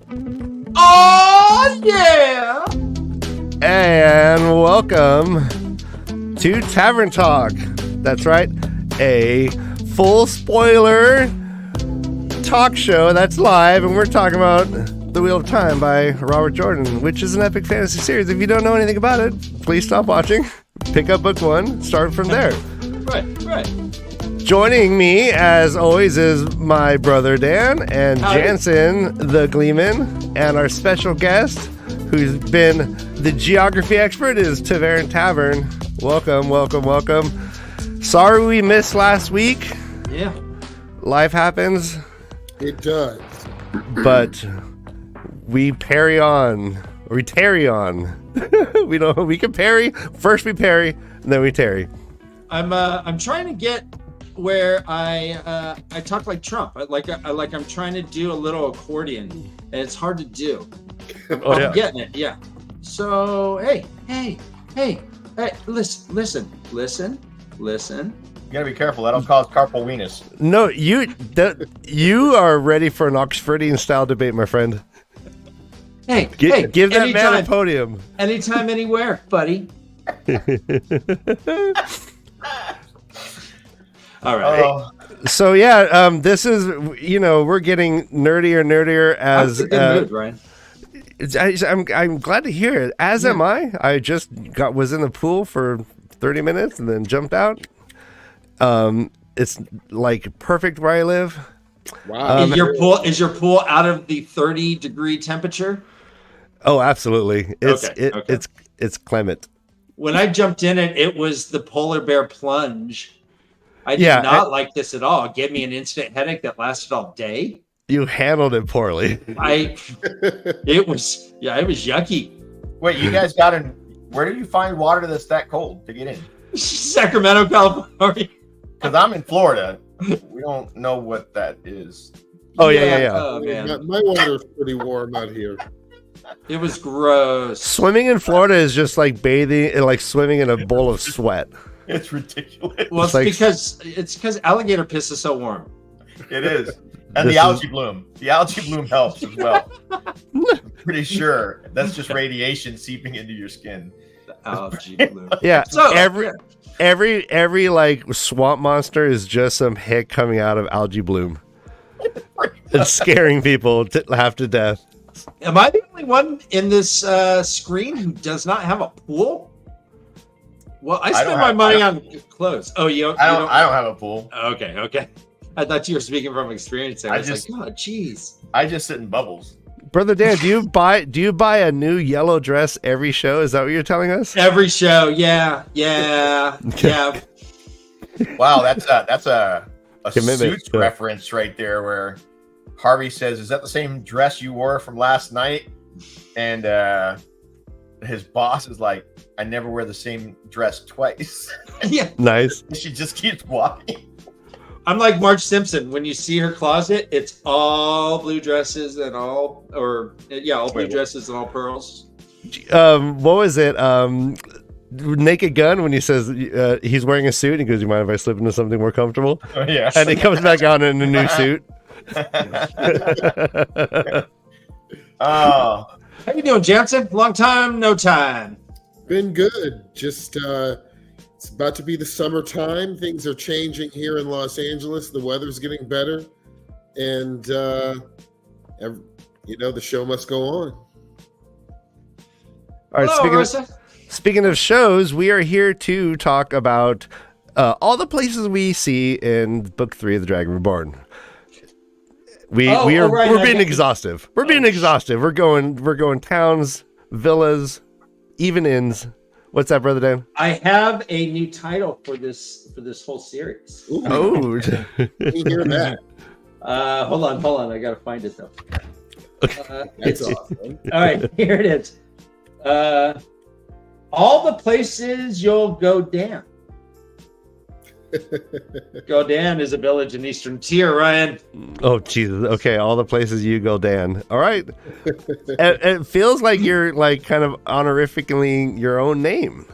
Oh, yeah! And welcome to Tavern Talk. That's right, a full spoiler talk show that's live, and we're talking about The Wheel of Time by Robert Jordan, which is an epic fantasy series. If you don't know anything about it, please stop watching, pick up book one, start from there. Right. Joining me, as always, is my brother Dan and Jansen the Gleeman, and our special guest, who's been the geography expert, is Tavern. Welcome. Sorry we missed last week. Yeah. Life happens. It does. But we parry on. We tarry on. We can parry. First we parry, and then we tarry. I'm trying to get where I talk like Trump. I'm trying to do a little accordion, and it's hard to do. I'm getting it, yeah. So hey, listen. You gotta be careful. That'll cause carpal venus. No, you are ready for an Oxfordian style debate, my friend. Hey, give that anytime, man a podium. Anytime, anywhere, buddy. All right. So yeah, this is, we're getting nerdier as. I'm in a good mood, Ryan. I'm glad to hear it. As am I. I just was in the pool for 30 minutes and then jumped out. It's like perfect where I live. Wow. Is your pool out of the 30-degree temperature? Oh, absolutely. Okay. It's clement. When I jumped in it was the polar bear plunge. I did not like this at all. It gave me an instant headache that lasted all day. You handled it poorly. It was yucky. Wait, you guys where do you find water that's that cold to get in? Sacramento, California. Because I'm in Florida. We don't know what that is. Oh, yeah. Oh, man. My water's pretty warm out here. It was gross. Swimming in Florida is just like swimming in a bowl of sweat. It's ridiculous. Well, it's because alligator piss is so warm. It is. And the algae bloom. The algae bloom helps as well. I'm pretty sure that's just radiation seeping into your skin. The algae bloom. Yeah. So Every like swamp monster is just some hick coming out of algae bloom. It's scaring people half to death. Am I the only one in this screen who does not have a pool? Well, I spend my money on clothes. Oh, you don't? I don't have a pool. Okay. I thought you were speaking from experience there. I was like, oh, jeez. I just sit in bubbles. Brother Dan, do you buy a new yellow dress every show? Is that what you're telling us? Every show, yeah. Wow, that's a Commitment. Suits reference right there, where Harvey says, "Is that the same dress you wore from last night?" And his boss is like, "I never wear the same dress twice." Yeah, Nice. She just keeps walking. I'm like Marge Simpson. When you see her closet, it's all blue dresses and all blue dresses and all pearls. What was it? Naked Gun, when he says he's wearing a suit, he goes, "You mind if I slip into something more comfortable?" Oh, yeah. And he comes back on in a new suit. Oh, How you doing, Jansen? Long time, no time. Been good. Just it's about to be the summertime. Things are changing here in Los Angeles. The weather's getting better, and the show must go on. All right. Hello, Speaking of shows, we are here to talk about all the places we see in Book 3 of The Dragon Reborn. We're being exhaustive. We're being exhaustive. We're going towns, villas, even inns. What's that, Brother Dan? I have a new title for this whole series. Ooh, Oh, let me hear that. Hold on. I gotta find it though. That's awesome. All right, here it is. All the places you'll go down. Godan is a village in Eastern Tier, Ryan. Oh, Jesus. Okay, all the places you go, Dan. All right. It feels like you're like kind of honorifically your own name.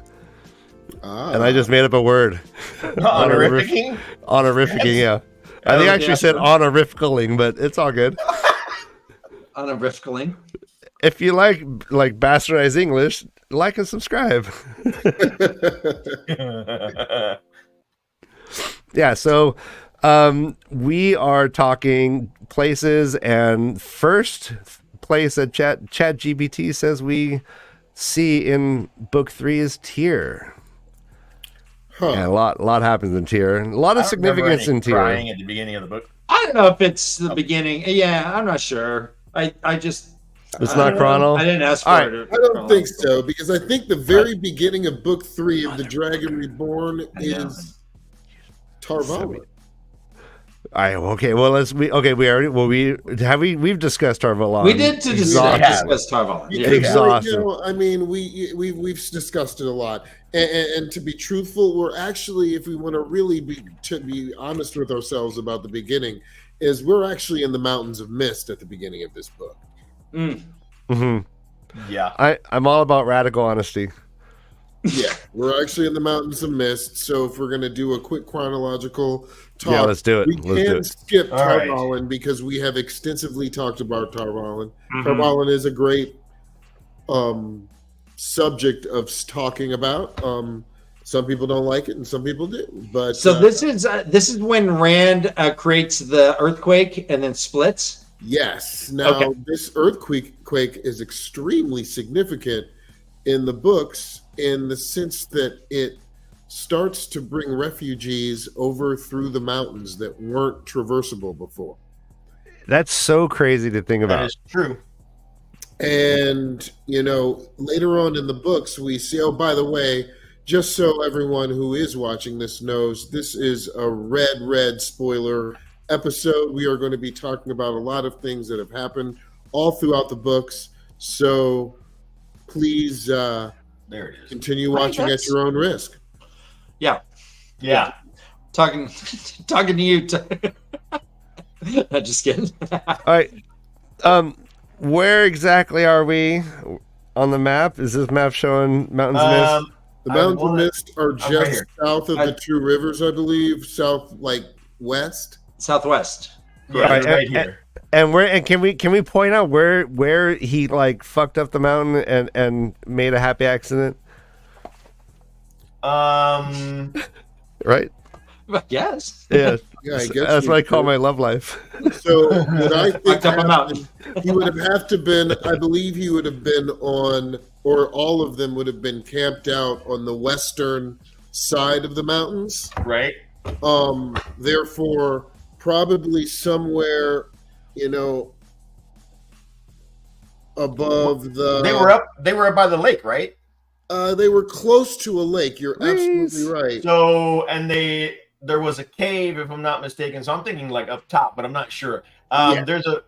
And I just made up a word. Honorificing? Honorificing, yeah. I think I actually said honorificaling, but it's all good. Unevifkling. If you like bastardized English, like and subscribe. Yeah, so we are talking places, and first place that ChatGPT says we see in book 3 is Tyr. Yeah, a lot happens in Tyr. A lot of significance in Tyr. Crying at the beginning of the book. I don't know if it's the beginning. Yeah, I'm not sure. I just. It's not chrono. I didn't ask for All right. it. I don't think so, because I think the very beginning of book 3 of The Dragon Reborn is Tarvalin. All right. Okay. Well, we've discussed Tarvalin. We did discuss Tarvalin. Yeah, Exhaustive. I mean, we've discussed it a lot, and to be truthful, we're actually, if we want to really be honest with ourselves about the beginning, is we're actually in the Mountains of Mist at the beginning of this book. Mm-hmm. Yeah, I'm all about radical honesty. Yeah, we're actually in the Mountains of Mist. So if we're going to do a quick chronological talk, yeah, let's do it. We can skip Tarvalin right. because we have extensively talked about Tarvalin. Mm-hmm. Tarvalin is a great subject of talking about. Some people don't like it, and some people do. But so this is when Rand creates the earthquake and then splits. Yes. Now this earthquake is extremely significant in the books, in the sense that it starts to bring refugees over through the mountains that weren't traversable before. That's so crazy to think about. that is true. And, later on in the books, we see, oh, by the way, just so everyone who is watching this knows, this is a red spoiler episode. We are going to be talking about a lot of things that have happened all throughout the books. So please There it is. continue watching at your own risk. Yeah. Talking to you. Just kidding. All right. Where exactly are we on the map? Is this map showing Mountains of Mist? The Mountains of Mist are right just here. south of the two rivers, I believe. West. Southwest. Yeah, Right, right here. And can we point out where he fucked up the mountain and made a happy accident? Right? Yes. Yeah. Yeah, I guess That's what I call my love life. So what I think Fucked up a mountain. he would have to been, I believe he would have been on, or all of them would have been camped out on the western side of the mountains. Right. Therefore, probably somewhere, above the. They were up by the lake, right? They were close to a lake. You're absolutely right. So, and there was a cave, if I'm not mistaken. So I'm thinking up top, but I'm not sure. So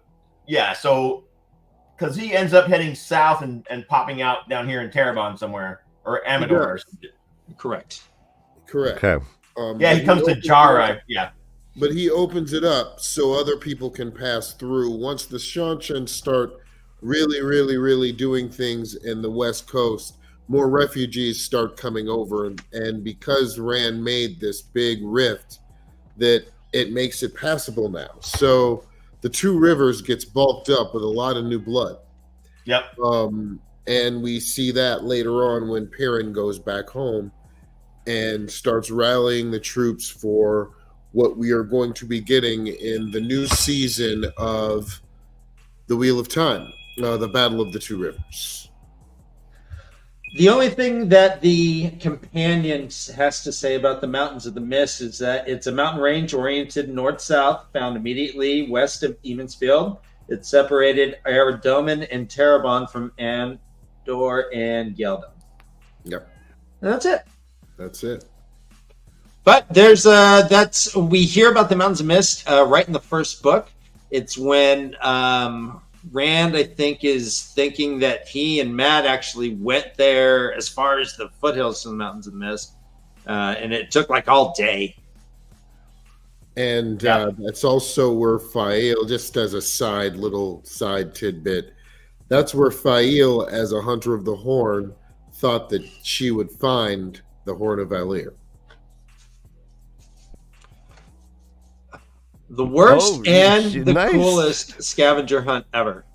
because he ends up heading south and popping out down here in Terrebonne somewhere, or Amador or something. Correct. Okay. He comes to Jara. Yeah. But he opens it up so other people can pass through. Once the Shanshans start really, really, really doing things in the West Coast, more refugees start coming over. And because Rand made this big rift, that it makes it passable now. So the two rivers gets bulked up with a lot of new blood. Yep. And we see that later on when Perrin goes back home and starts rallying the troops for what we are going to be getting in the new season of The Wheel of Time, the Battle of the Two Rivers. The only thing that the companion has to say about the Mountains of the Mist is that it's a mountain range oriented north-south, found immediately west of Emansfield. It separated Aradomin and Terrebonne from Andor and Geldon. Yep. And that's it. That's it. But we hear about the Mountains of Mist right in the first book. It's when Rand, I think, is thinking that he and Matt actually went there as far as the foothills of the Mountains of Mist, and it took all day. And that's also where Fael, just as a little side tidbit, that's where Fael, as a hunter of the Horn, thought that she would find the Horn of Valir. The worst and the coolest scavenger hunt ever.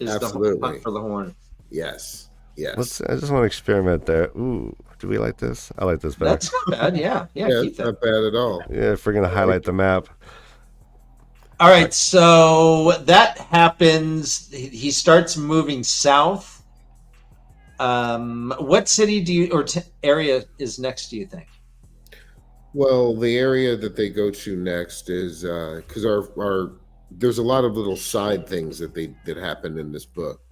is Absolutely. the hunt for the horn. Yes. I just want to experiment there. Ooh, do we like this? I like this better. That's not bad. Yeah, Yeah, keep it's that. not bad at all. Yeah, if we're gonna highlight the map. All right, so that happens. He starts moving south. What city area is next, do you think? Well, the area that they go to next is because our there's a lot of little side things that happen in this book.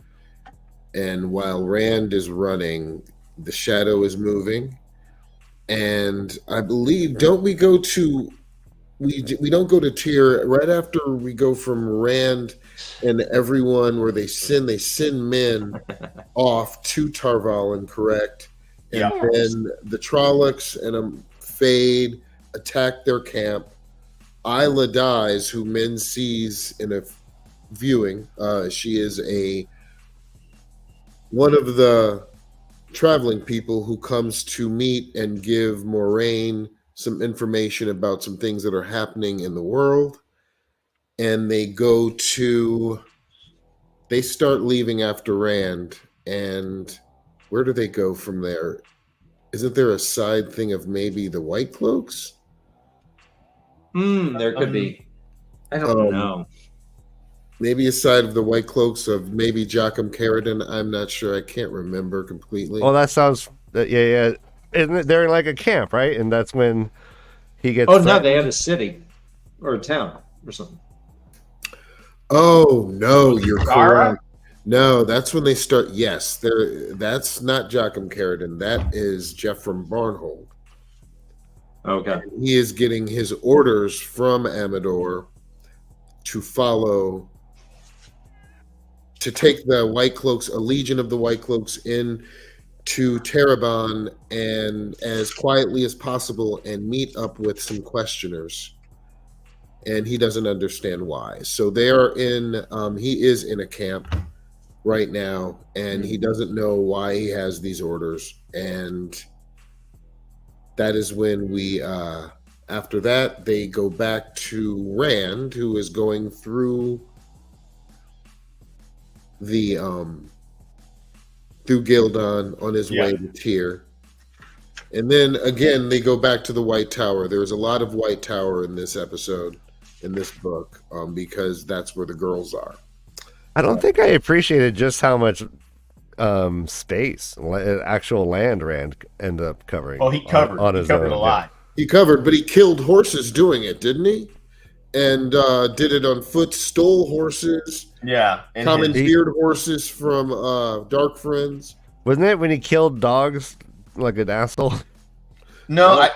And while Rand is running, the shadow is moving, and I believe we don't go to Tyr right after we go from Rand and everyone where they send men off to Tarvalin, correct? And then the Trollocs and Fade attack their camp. Isla dies, who Min sees in a viewing. She is one of the traveling people who comes to meet and give Moraine some information about some things that are happening in the world. And they start leaving after Rand. And where do they go from there? Isn't there a side thing of maybe the White Cloaks? There could be. I don't know. Maybe a side of the White Cloaks of maybe Joachim Carradine. I'm not sure. I can't remember completely. Oh, that sounds. Yeah. Isn't they're in like a camp, right? And that's when he gets. Oh, no, they had a city or a town or something. Oh, no, you're Gara? correct. No, that's when they start. Yes, that's not Joachim Carradine. That is Jeff from Barnhold. Okay. He is getting his orders from Amador to take the White Cloaks, a legion of the White Cloaks, in to Terabon and as quietly as possible and meet up with some questioners. And he doesn't understand why. So they are he is in a camp right now, and he doesn't know why he has these orders. And that is when after that, they go back to Rand, who is going through through Gildon on his way to Tyr. And then again, they go back to the White Tower. There's a lot of White Tower in this episode, in this book, because that's where the girls are. I don't think I appreciated just how much space, actual land Rand ended up covering. Oh, he covered a lot. He covered, but he killed horses doing it, didn't he? And did it on foot, stole horses. Yeah. Commandeered horses from Dark Friends. Wasn't it when he killed dogs like an asshole? No,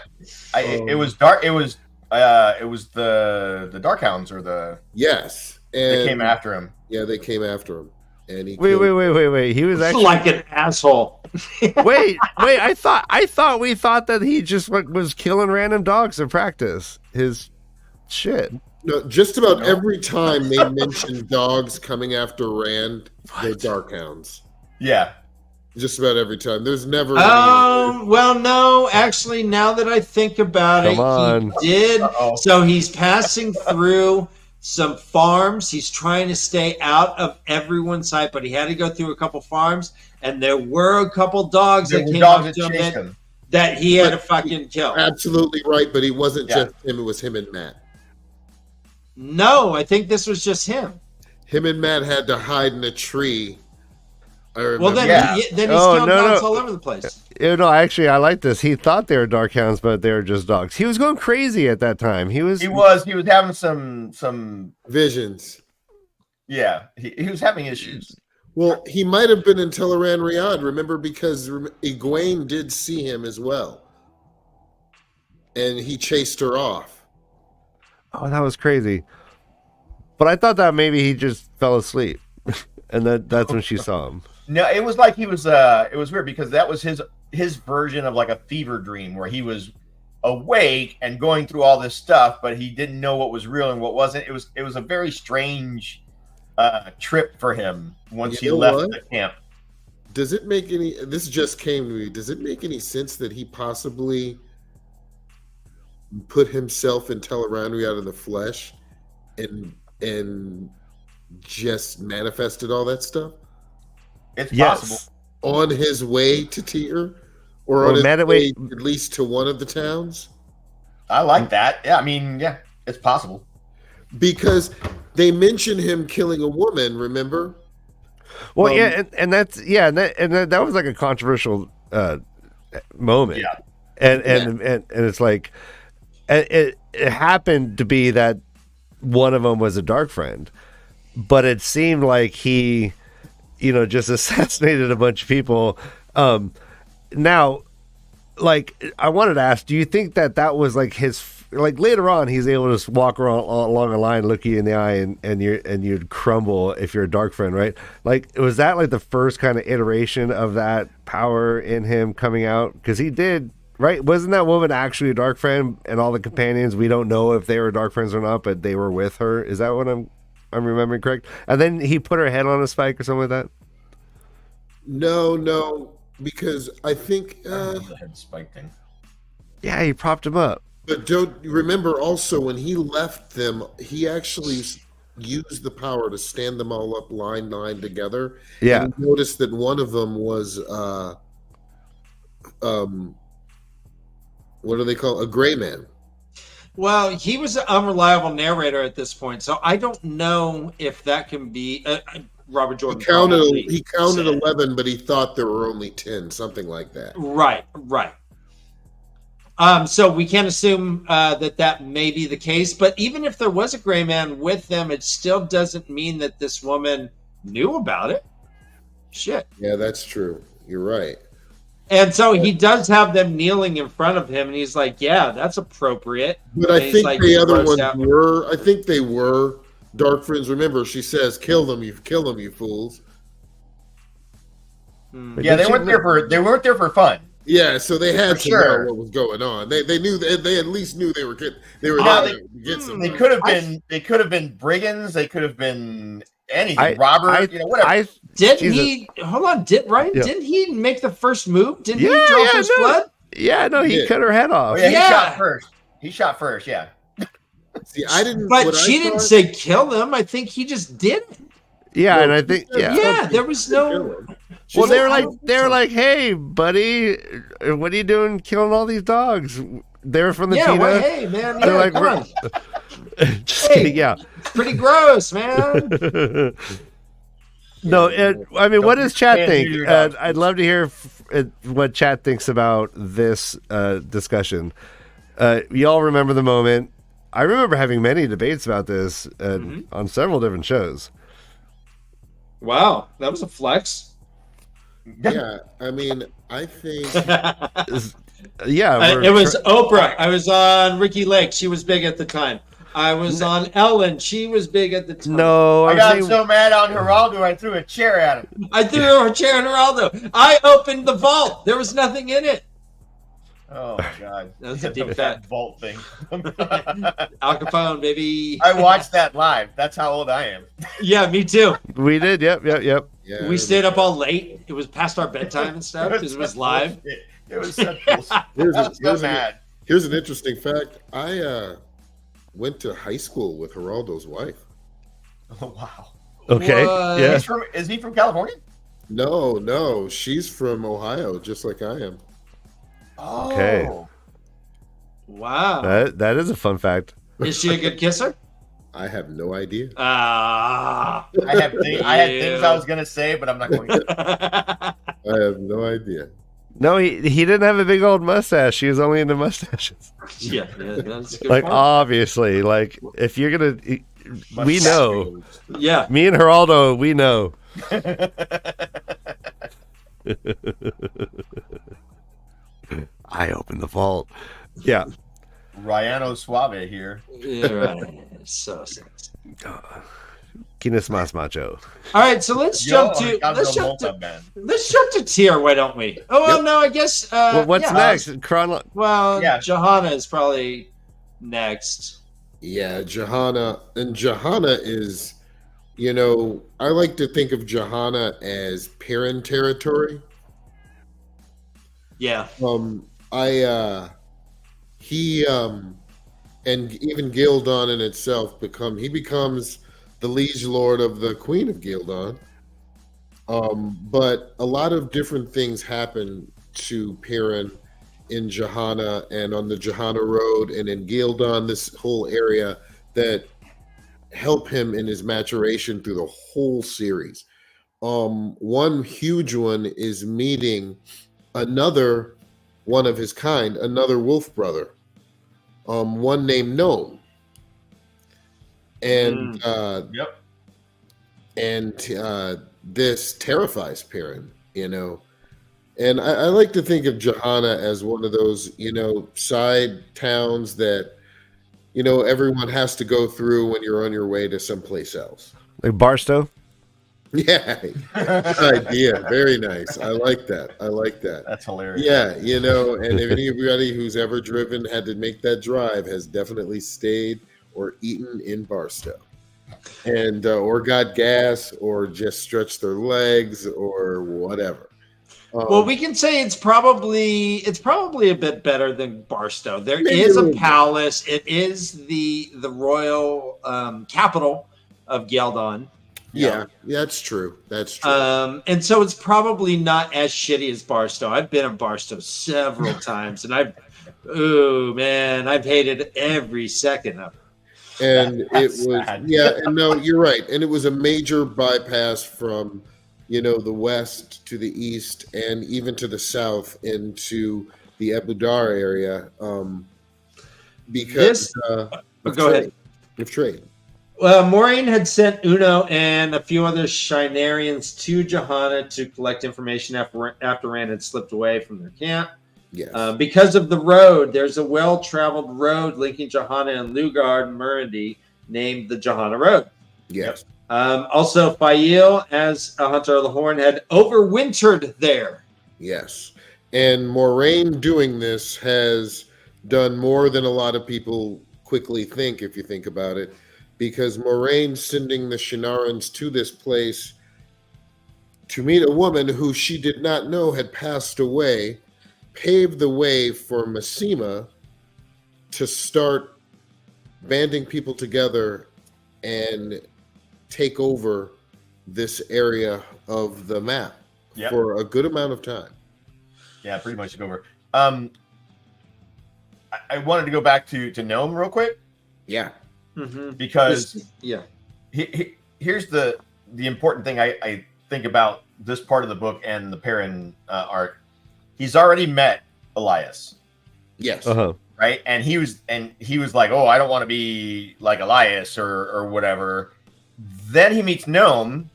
it was dark. It was the Darkhounds or the. Yes. And they came after him. Yeah, they came after him. And he wait. He was actually like an asshole. wait. I thought we thought that he just was killing random dogs in practice. His shit. No, just about every time they mention dogs coming after Rand, they're Darkhounds. Yeah. Just about every time. There's never. Well, no. Actually, now that I think about he did. Uh-oh. So he's passing through some farms. He's trying to stay out of everyone's sight, but he had to go through a couple farms, and there were a couple dogs that came up to him that he had to fucking kill. Absolutely right, but he wasn't just him. It was him and Matt. No, I think this was just him. Him and Matt had to hide in a tree. Well, then he's killed dogs all over the place. No, actually, I like this. He thought they were Darkhounds, but they were just dogs. He was going crazy at that time. He was having some visions. Yeah, he was having issues. Well, he might have been in Teleran Riyadh, remember, because Egwene did see him as well. And he chased her off. Oh, that was crazy. But I thought that maybe he just fell asleep. And that's when she saw him. No, it was like he was it was weird because that was his version of like a fever dream where he was awake and going through all this stuff, but he didn't know what was real and what wasn't. It was a very strange trip for him once he left the camp. Does it make any this just came to me, does it make any sense that he possibly put himself in Tel'aran'rhiod in the flesh and just manifested all that stuff It's Yes. possible. on his way to Tyr, or on his way at least to one of the towns? I like that. Yeah, I mean, yeah, it's possible. Because they mention him killing a woman, remember? Well, yeah, and that's that was like a controversial moment. Yeah. And it's like it happened to be that one of them was a dark friend, but it seemed like he, just assassinated a bunch of people. Now, like, I wanted to ask, do you think that was like his, like, later on he's able to just walk around along a line, look you in the eye, and you'd crumble if you're a dark friend, right? Like, was that like the first kind of iteration of that power in him coming out? Because he did, right? Wasn't that woman actually a dark friend? And all the companions, we don't know if they were dark friends or not, but they were with her. Is that what I'm remembering correct? And then he put her head on a spike or something like that? No, because I think The head spike thing. Yeah, he propped him up. but don't you remember also when he left them, he actually used the power to stand them all up line together. Yeah. And he noticed that one of them was what do they call a gray man? Well, he was an unreliable narrator at this point, so I don't know if that can be Robert Jordan. He counted 11, but he thought there were only 10, something like that. Right. So we can't assume that may be the case, but even if there was a gray man with them, it still doesn't mean that this woman knew about it. Shit. Yeah, that's true. You're right. And so he does have them kneeling in front of him, and he's like, "Yeah, that's appropriate." But I think the other ones were. I think they were dark friends. Remember, she says, "Kill them, you fools." Yeah, they weren't there for fun. Yeah, so they had to sure. know what was going on. They knew, they at least knew they were there to get some. They could have been brigands. They could have been anything. Robert, whatever. Didn't he make the first move? Didn't he draw first blood? Yeah, no, he cut her head off. Oh, yeah, he shot first. Yeah. See, I didn't. But she didn't say kill him. I think he just did it. Yeah, and I think there was no. Well, they're like, hey, buddy, what are you doing killing all these dogs? They're from the Tina. Well, hey, man, they're like, come on. Just kidding, yeah. It's pretty gross, man. No, I mean, what does chat think? I'd love to hear what chat thinks about this discussion. You all remember the moment. I remember having many debates about this on several different shows. Wow, that was a flex. Yeah, I mean, I think. It was Oprah. I was on Ricky Lake. She was big at the time. I was on Ellen. She was big at the time. No, I got so mad on Geraldo, I threw a chair at him. I threw a chair at Geraldo. I opened the vault. There was nothing in it. Oh my God, that was a deep cut vault thing. Al Capone, baby. I watched that live. That's how old I am. Yeah, me too. We did. Yep. Yeah, we stayed up all late. It was past our bedtime and stuff because it was live. It was such bullshit. Here's an interesting fact. I went to high school with Geraldo's wife. Oh wow. Okay. What? Yeah. Is he from California? No, she's from Ohio, just like I am. Oh. Okay. Wow. That is a fun fact. Is she a good kisser? I have no idea. I had things I was gonna say, but I'm not going to. I have no idea. No, he didn't have a big old mustache. She was only into mustaches. Yeah, that's a good like point. Obviously, like if you're gonna, we know. Yeah, me and Geraldo, we know. I opened the vault. Yeah. Ryano Suave here. Yeah, right. So sexy. Kines mas macho. All right, so let's jump to Tyr. Why don't we? Oh well, no, I guess. Well, what's next? Johanna is probably next. Yeah, Johanna, and Johanna is, I like to think of Johanna as Perrin territory. Yeah. He and even Gildon in itself becomes the liege lord of the Queen of Gildan. But a lot of different things happen to Perrin in Johanna and on the Johanna Road and in Gildan, this whole area that help him in his maturation through the whole series. One huge one is meeting another one of his kind, another wolf brother, one named Gnome. And this terrifies Perrin, And I like to think of Johanna as one of those, side towns that, everyone has to go through when you're on your way to someplace else. Like Barstow? Yeah, good idea. Very nice. I like that. That's hilarious. Yeah, and if anybody who's ever driven had to make that drive has definitely stayed or eaten in Barstow. And or got gas or just stretched their legs or whatever. Well, we can say it's probably a bit better than Barstow. There is a palace. It is the royal capital of Gildan. Yeah, that's true. And so it's probably not as shitty as Barstow. I've been in Barstow several times, and I've hated every second of it. And it was sad. And no, you're right. And it was a major bypass from the west to the east and even to the south into the Ebudar area because go ahead. Of trade. Moraine had sent Uno and a few other Shinarians to Johanna to collect information after Rand had slipped away from their camp. Yes. Because of the road, there's a well-traveled road linking Johanna and Lugard Murady named the Johanna Road. Yes. Also, Fail, as a hunter of the Horn, had overwintered there. Yes. And Moraine doing this has done more than a lot of people quickly think, if you think about it, because Moraine sending the Shinarans to this place to meet a woman who she did not know had passed away paved the way for Massima to start banding people together and take over this area of the map for a good amount of time. Yeah, pretty much took over. I wanted to go back to Gnome real quick. Yeah. Mm-hmm. Because here's the important thing I think about this part of the book and the Perrin arc. He's already met Elias. Yes. Right? And he was like, "Oh, I don't want to be like Elias or whatever." Then he meets Gnome,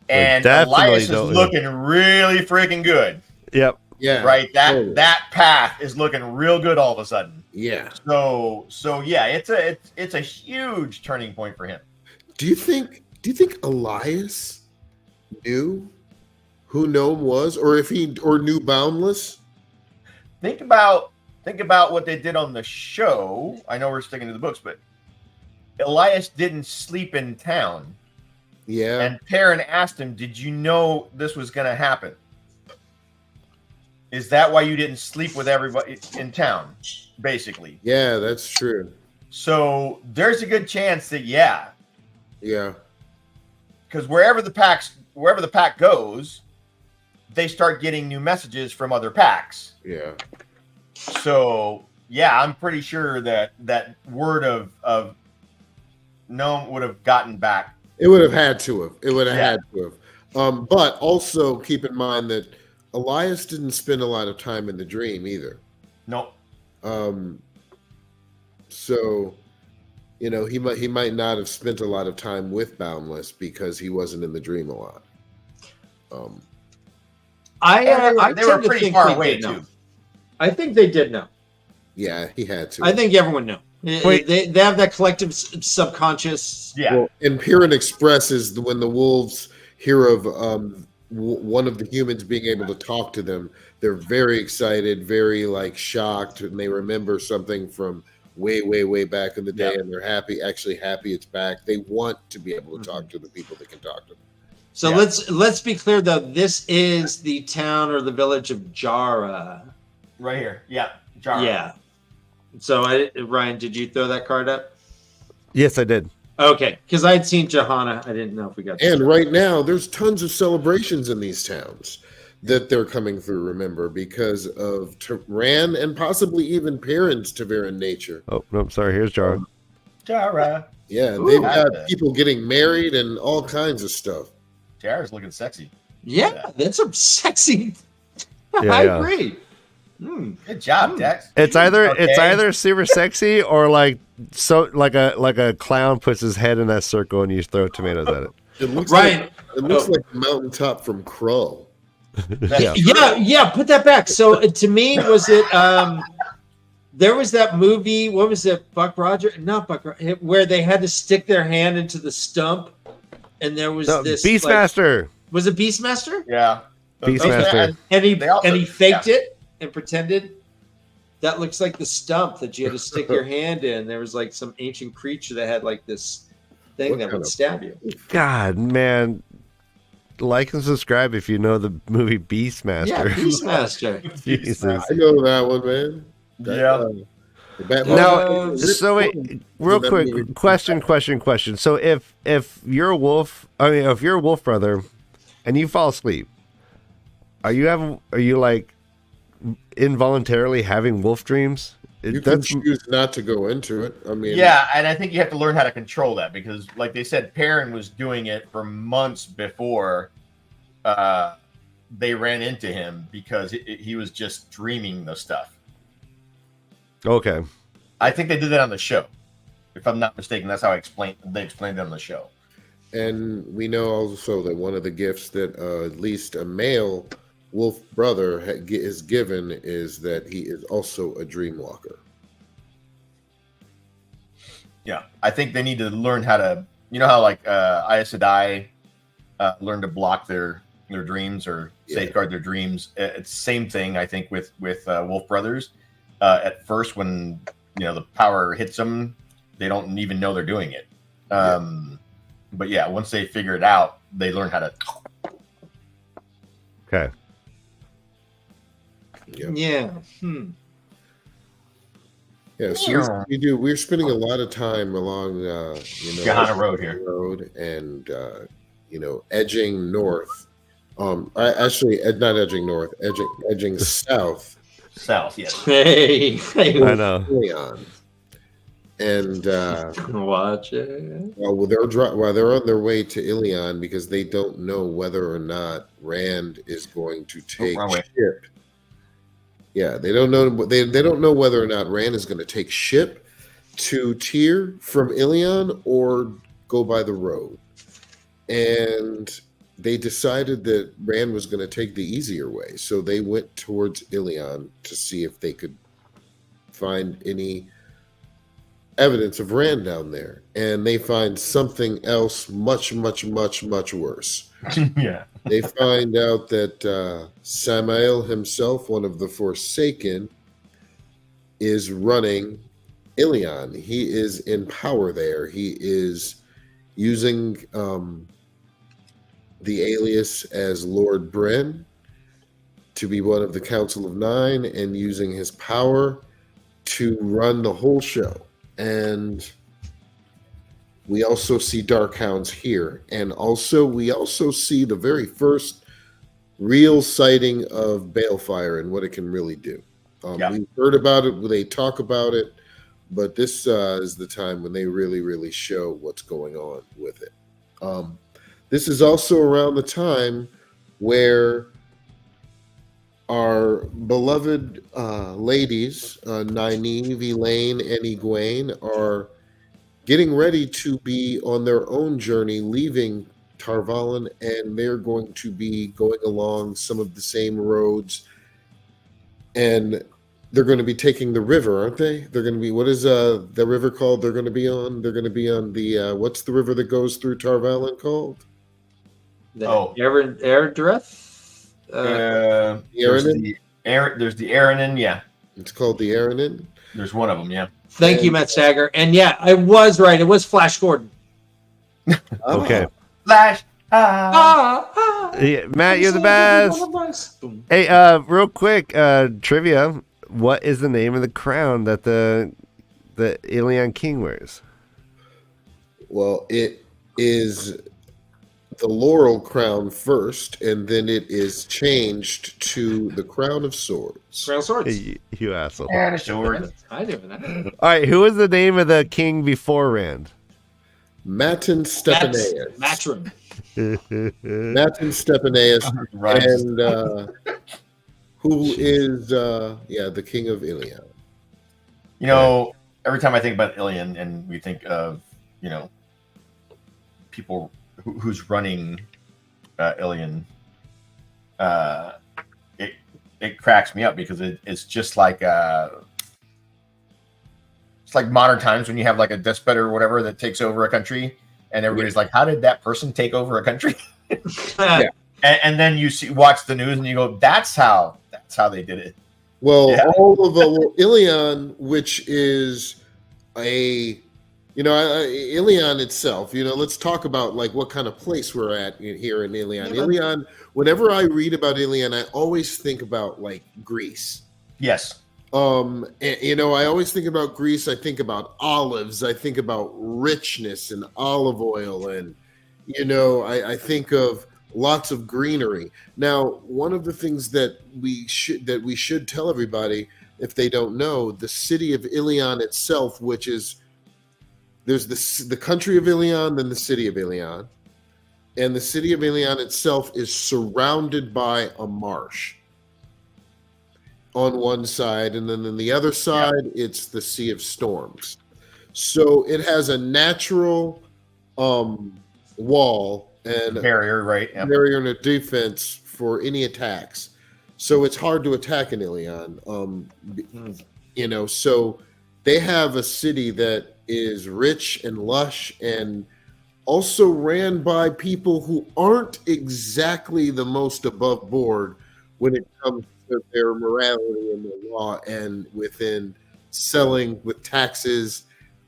and Elias is looking really freaking good. Yep. Yeah. Right. That path is looking real good all of a sudden. Yeah. So yeah, it's a huge turning point for him. Do you think Elias knew who Gnome was, or knew Boundless? Think about what they did on the show. I know we're sticking to the books, but Elias didn't sleep in town. Yeah. And Perrin asked him, "Did you know this was going to happen? Is that why you didn't sleep with everybody in town?" Basically. Yeah, that's true. So there's a good chance that yeah. Because wherever the pack goes, they start getting new messages from other packs. Yeah. So yeah, I'm pretty sure that word of Gnome would have gotten back. It would have had to have. Had to have. But also keep in mind that Elias didn't spend a lot of time in the dream either. Nope. So, he might not have spent a lot of time with Boundless because he wasn't in the dream a lot. They were pretty far away too. I think they did know. Yeah, he had to. I think everyone knew. They have that collective subconscious. Yeah. Well, and Perrin expresses when the wolves hear of one of the humans being able to talk to them, they're very excited, very shocked, and they remember something from way, way, way back in the day, and they're happy it's back. They want to be able to talk to the people that can talk to them. So let's be clear though. This is the town or the village of Jara. Right here. Yeah. Jara. Yeah. So Ryan, did you throw that card up? Yes, I did. Okay, because I had seen Johanna. I didn't know if we got. And right now, there's tons of celebrations in these towns that they're coming through. Remember, because of Ran and possibly even parents Tavern nature. Oh no, sorry. Here's Jar. Jara. Yeah, Ooh. they've got people getting married and all kinds of stuff. Jara's looking sexy. Yeah, that's a sexy. Yeah, I yeah. agree. Good job, Dex. It's either Okay. super sexy or like a clown puts his head in that circle and you throw tomatoes at it. It looks Right. like it looks like the mountaintop from Krull. Yeah. Yeah. Put that back. So to me, was it? There was that movie. What was it? Buck Roger? Not Buck. Where they had to stick their hand into the stump, and there was No, this Beastmaster. was it Beastmaster? Yeah. Beastmaster. And he They also- faked it and pretended that looks like the stump that you had to stick your hand in. There was like some ancient creature that had like this thing What that kind would of- stab you. God, man. Like and subscribe if you know the movie Beastmaster. Yeah, Beastmaster. Jesus. I know that one, man. That, Yeah. the Batman- Now, Uh, so wait, real that quick, movie. question. So if you're a wolf, if you're a wolf brother, and you fall asleep, are you like involuntarily having wolf dreams? you can choose not to go into it. I mean, Yeah, and I think you have to learn how to control that because, like they said, Perrin was doing it for months before they ran into him because he was just dreaming the stuff. Okay. I think they did that on the show, if I'm not mistaken. That's how they explained it on the show. and we know also that one of the gifts that at least a male wolf brother is given is that he is also a dream walker. Yeah, I think they need to learn how to, how like Aes Sedai learn to block their dreams or safeguard their dreams. It's the same thing, I think, with Wolf Brothers. At first, when the power hits them, they don't even know they're doing it. But yeah, once they figure it out, they learn how to. Okay. Yeah. Yeah, so we're spending a lot of time along Johanna Road here. road and edging north. Actually, not edging north, edging south. South, yes. Hey, I know. Leon. And watch it. while they're on their way to Ilion because they don't know whether or not Rand is going to take wrong way. ship. Yeah, they don't know. They don't know whether or not Rand is going to take ship to Tyr from Ilion or go by the road. And they decided that Rand was going to take the easier way, so they went towards Ilion to see if they could find any evidence of Rand down there, and they find something else much, much, much, much worse. Yeah. They find out that Samael himself, one of the Forsaken, is running Ilion. He is in power there. He is using the alias as Lord Bren to be one of the Council of Nine and using his power to run the whole show. And we also see Darkhounds here. And also we also see the very first real sighting of Balefire and what it can really do. We've heard about it, they talk about it, but this is the time when they really, really show what's going on with it. This is also around the time where our beloved ladies, Nynaeve, Elaine, and Egwene, are getting ready to be on their own journey, leaving Tarvalin, and they're going to be going along some of the same roads, and they're going to be taking the river, aren't they? They're going to be, what is the river called they're going to be on? They're going to be on the, what's the river that goes through Tarvalin called? Erdreth? There's the Aranin, yeah. It's called the Aranin. There's one of them, yeah. Thank you, Matt Stagger. And yeah, I was right. It was Flash Gordon. Okay. Flash. Yeah, Matt, you're the best. Hey, real quick, trivia. What is the name of the crown that the Ilion King wears? Well, it is the laurel crown first, and then it is changed to the crown of swords. Crown of Swords. You asshole. And a sword. I do that. All right, who was the name of the king before Rand? Matin Stepaneus. Matrim. Matin Stepaneus, Right. and who is the king of Ilion. You know, every time I think about Ilion, and we think of people who's running Ilion, it cracks me up because it's just like it's like modern times when you have like a despot or whatever that takes over a country, and everybody's like, "How did that person take over a country?" Yeah. And then you watch the news and you go, "That's how they did it." Well, all of Ilion, which is Ilion itself, let's talk about like what kind of place we're at here in Ilion. Yeah. Ilion, whenever I read about Ilion, I always think about like Greece. Yes. I always think about Greece. I think about olives. I think about richness and olive oil. And, I think of lots of greenery. Now, one of the things that we should tell everybody, if they don't know, the city of Ilion itself, which is, there's the country of Ilion, then the city of Ilion. And the city of Ilion itself is surrounded by a marsh on one side, and then on the other side, it's the Sea of Storms. So it has a natural wall and Barrier, right? Yep. barrier and a defense for any attacks. So it's hard to attack in Ilion. So they have a city that is rich and lush and also ran by people who aren't exactly the most above board when it comes to their morality and their law and within selling with taxes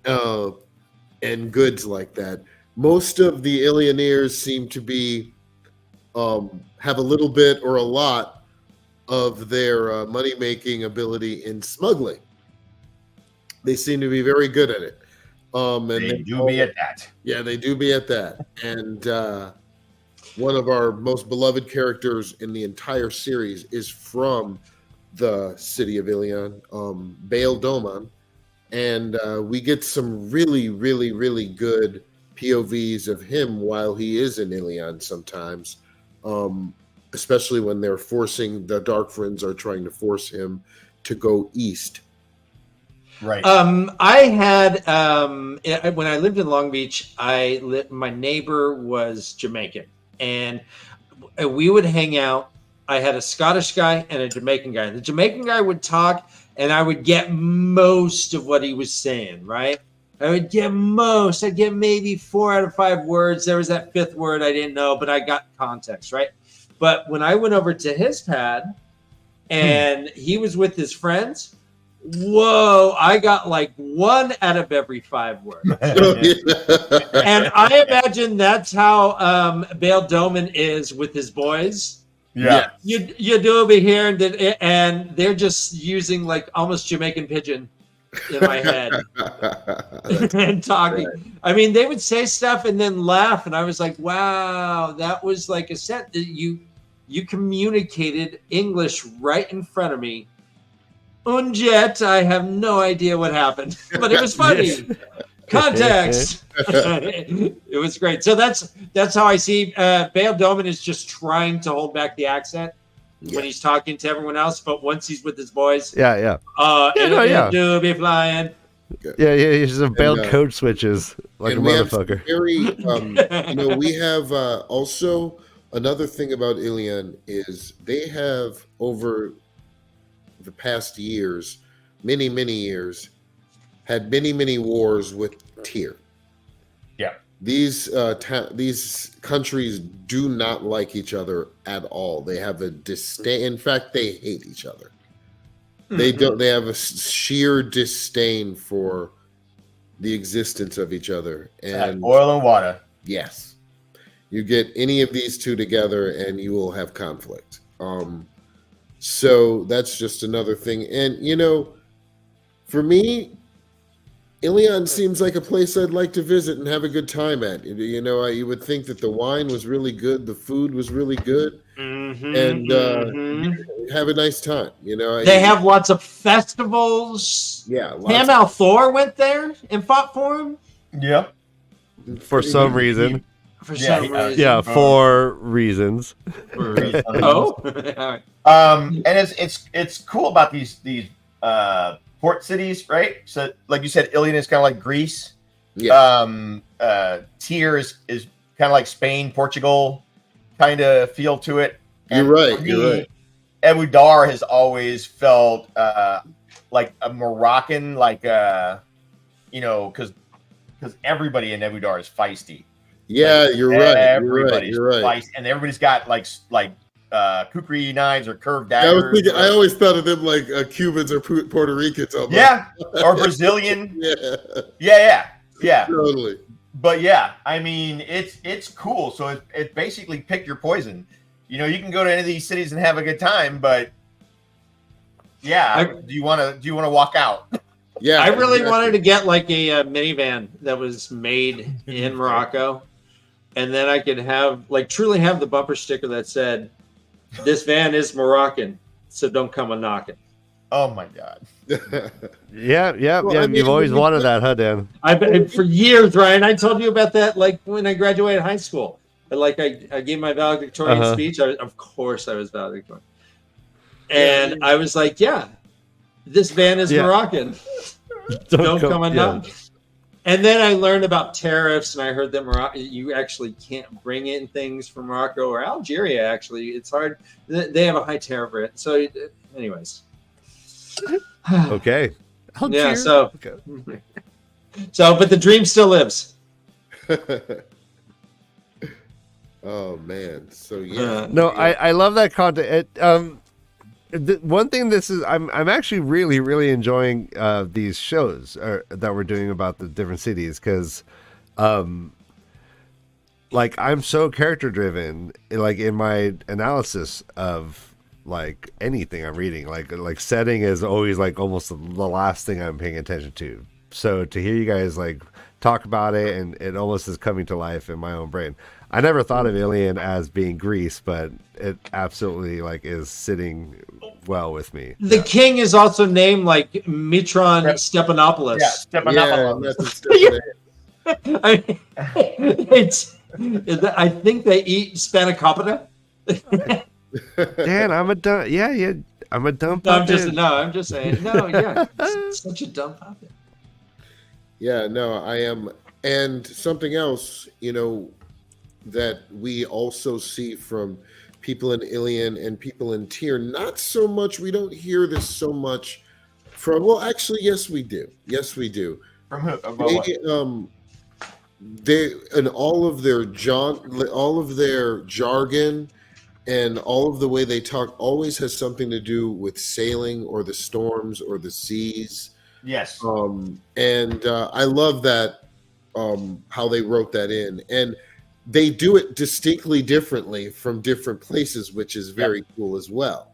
and goods like that. Most of the Illionaires seem to be have a little bit or a lot of their money-making ability in smuggling. They seem to be very good at it. They do be at that. Yeah, they do be at that. And one of our most beloved characters in the entire series is from the city of Ilion, Baal Doman. And we get some really, really, really good POVs of him while he is in Ilion sometimes, especially when they're forcing, the Dark Friends are trying to force him to go east. Right. I had when I lived in Long Beach, my neighbor was Jamaican, and we would hang out. I had a Scottish guy and a Jamaican guy. The Jamaican guy would talk, and I would get most of what he was saying, right? I'd get maybe 4 out of 5 words. There was that 5th word I didn't know, but I got context, right? But when I went over to his pad and he was with his friends, whoa, I got like 1 out of every 5 words. And I imagine that's how Baal Doman is with his boys. Yeah. You do over here, and they're just using like almost Jamaican pidgin in my head and talking. Right. I mean, they would say stuff and then laugh, and I was like, wow, that was like a set that you communicated English right in front of me. And yet, I have no idea what happened, but it was funny. Context. It was great. So that's how I see Baal Doman is just trying to hold back the accent when he's talking to everyone else, but once he's with his boys, do be flying. Yeah, he's a Baal code switches like a motherfucker. We have also another thing about Ilion is they have over the past years, many years, had many wars with Tyr. Yeah, these countries do not like each other at all. They have a disdain. In fact, they hate each other. They don't. They have a sheer disdain for the existence of each other. And oil and water. Yes, you get any of these two together, and you will have conflict. So that's just another thing. And for me, Ilion seems like a place I'd like to visit and have a good time at. You know, you would think that the wine was really good, the food was really good, and have a nice time. You know, they have lots of festivals. Yeah, Hamel Thor went there and fought for him. Yeah, for some reason. For some reason. Yeah, for reasons. Oh, all right. And it's cool about these port cities, right? So, like you said, Ilion is kind of like Greece. Yeah. Tyr is kind of like Spain, Portugal, kind of feel to it. And You're right. for me, You're right. Abu Dar has always felt like a Moroccan, like you know, because everybody in Abu Dar is feisty. Yeah, Like, you're right. Everybody's You're right. feisty, and everybody's got like kukri knives or curved daggers. I always thought of them like Cubans or Puerto Ricans. Almost. Yeah, or Brazilian. Yeah. Yeah. Totally. But yeah, I mean, it's cool. So it basically pick your poison. You know, you can go to any of these cities and have a good time, but yeah, do you want to walk out? Yeah, I really wanted to get like a minivan that was made in Morocco, and then I could have truly have the bumper sticker that said, "This van is Moroccan, so don't come a knocking." Oh my god! Yeah. Well, I mean, You've always wanted that, huh, Dan? I've been for years, Ryan. I told you about that, like when I graduated high school. Like I gave my valedictorian speech. Of course, I was valedictorian, and I was like, "Yeah, this van is Moroccan. Don't come a knock." And then I learned about tariffs, and I heard that Morocco, you actually can't bring in things from Morocco or Algeria. Actually, it's hard. They have a high tariff rate. So, anyways. Okay. Yeah. So, but the dream still lives. Oh man. So yeah. No, I love that content. One thing I'm actually really enjoying these shows that we're doing about the different cities because like I'm so character driven like in my analysis of like anything I'm reading like setting is always like almost the last thing I'm paying attention to. So to hear you guys like talk about it and it almost is coming to life in my own brain. I never thought of Ilion as being Greece, but it absolutely like is sitting well with me. The king is also named like Mitron Stephanopoulos. Yeah, Stephanopoulos. I think they eat spanakopita. Dan, I'm a dumb. Yeah. I'm a dumb puppet. I'm just saying. No, yeah, such a dumb puppet. Yeah, no, I am. And something else, you know, that we also see from people in Ilion and people in Tyr, not so much, we don't hear this so much from, well, actually, yes, we do. Yes, we do. From who? They and all of their jargon and all of the way they talk always has something to do with sailing or the storms or the seas. Yes. And I love that how they wrote that in. And they do it distinctly differently from different places, which is very cool as well.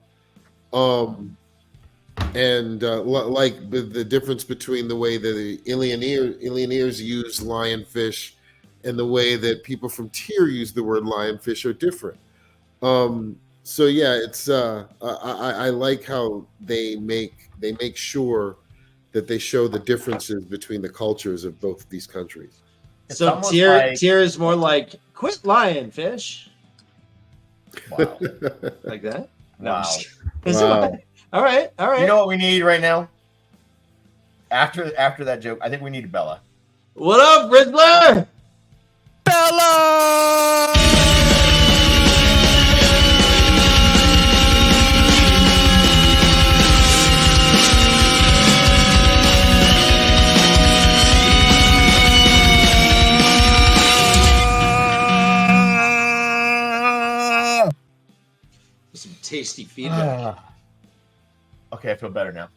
And like the difference between the way that the Ilioneers use lionfish and the way that people from Tyr use the word lionfish are different. So yeah, it's I like how they make sure that they show the differences between the cultures of both of these countries. So Tyr is more like quit lionfish. Wow. Like that? Wow. Wow. All right. You know what we need right now? After that joke, I think we need Bella. What up, Riddler? Bella! Some tasty feedback. Okay, I feel better now.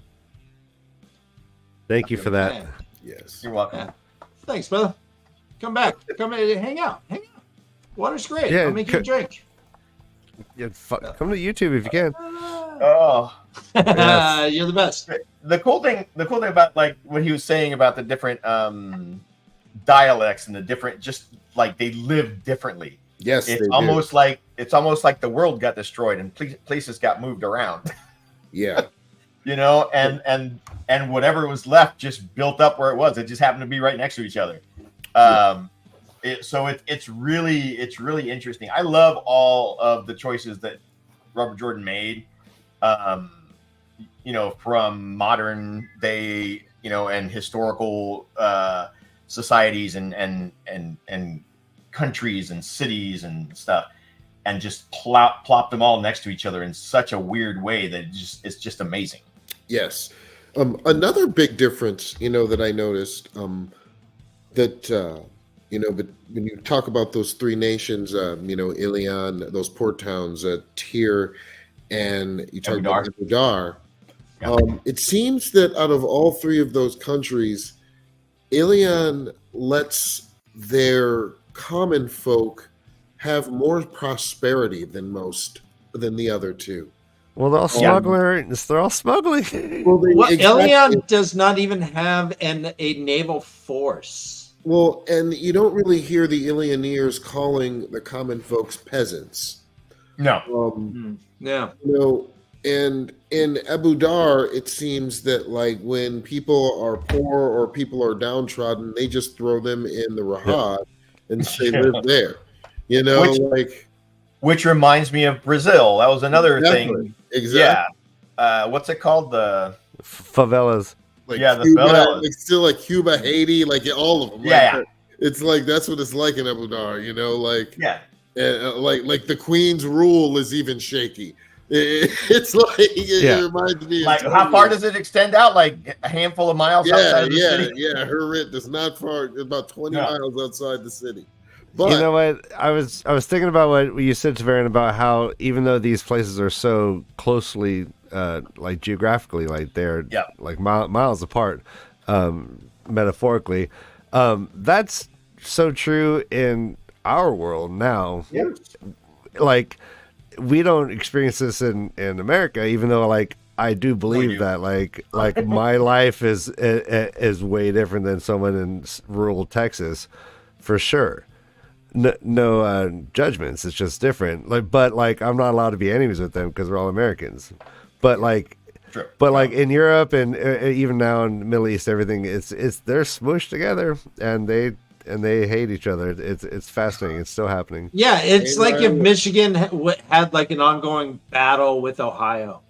Thank you for that. Yes. You're welcome. Yeah. Thanks, brother. Come back. Come in, hang out. Water's great. Yeah, I'll make you a drink. Yeah, come to YouTube if you can. Oh, Yes. You're the best. the cool thing about like what he was saying about the different dialects and the different, just like they live differently. Yes, It's almost like the world got destroyed and places got moved around. Yeah. You know, and whatever was left just built up where it was. It just happened to be right next to each other. It's really interesting. I love all of the choices that Robert Jordan made. You know, from modern day, you know, and historical societies and countries and cities and stuff, and just plop them all next to each other in such a weird way that it's just amazing. Yes. Another big difference, you know, that I noticed, that you know, but when you talk about those three nations, you know, Ilion, those port towns, Tyr, and you talk about Abudar, it seems that out of all three of those countries, Ilion lets their common folk have more prosperity than the other two. Well, they're all smugglers. They're all smuggling. Well, Ilion does not even have a naval force. Well, and you don't really hear the Ilioneers calling the common folks peasants. No. Yeah. You know, and in Abudar, it seems that like when people are poor or people are downtrodden, they just throw them in the Rahad and say live there. You know, which reminds me of Brazil. That was another thing. Exactly. Yeah. What's it called? The favelas. Like the Cuba, favelas. like still like Cuba, Haiti, like all of them. Yeah. It's like that's what it's like in Abudar. You know, like like the Queen's rule is even shaky. It's like it reminds me. Like how far does it extend out? Like a handful of miles outside of the city? Yeah. Her writ is not far. About 20 miles outside the city. But you know what? I was thinking about what you said, Tavern, about how even though these places are so closely, like geographically, like they're like miles apart, metaphorically, that's so true in our world now. Yeah. Like we don't experience this in America, even though like I do believe that like my life is way different than someone in rural Texas, for sure. No judgments. It's just different. But I'm not allowed to be enemies with them because we're all Americans. But like in Europe and even now in the Middle East, everything they're smooshed together and they hate each other. It's fascinating. It's still happening. Yeah, it's like if Michigan had like an ongoing battle with Ohio,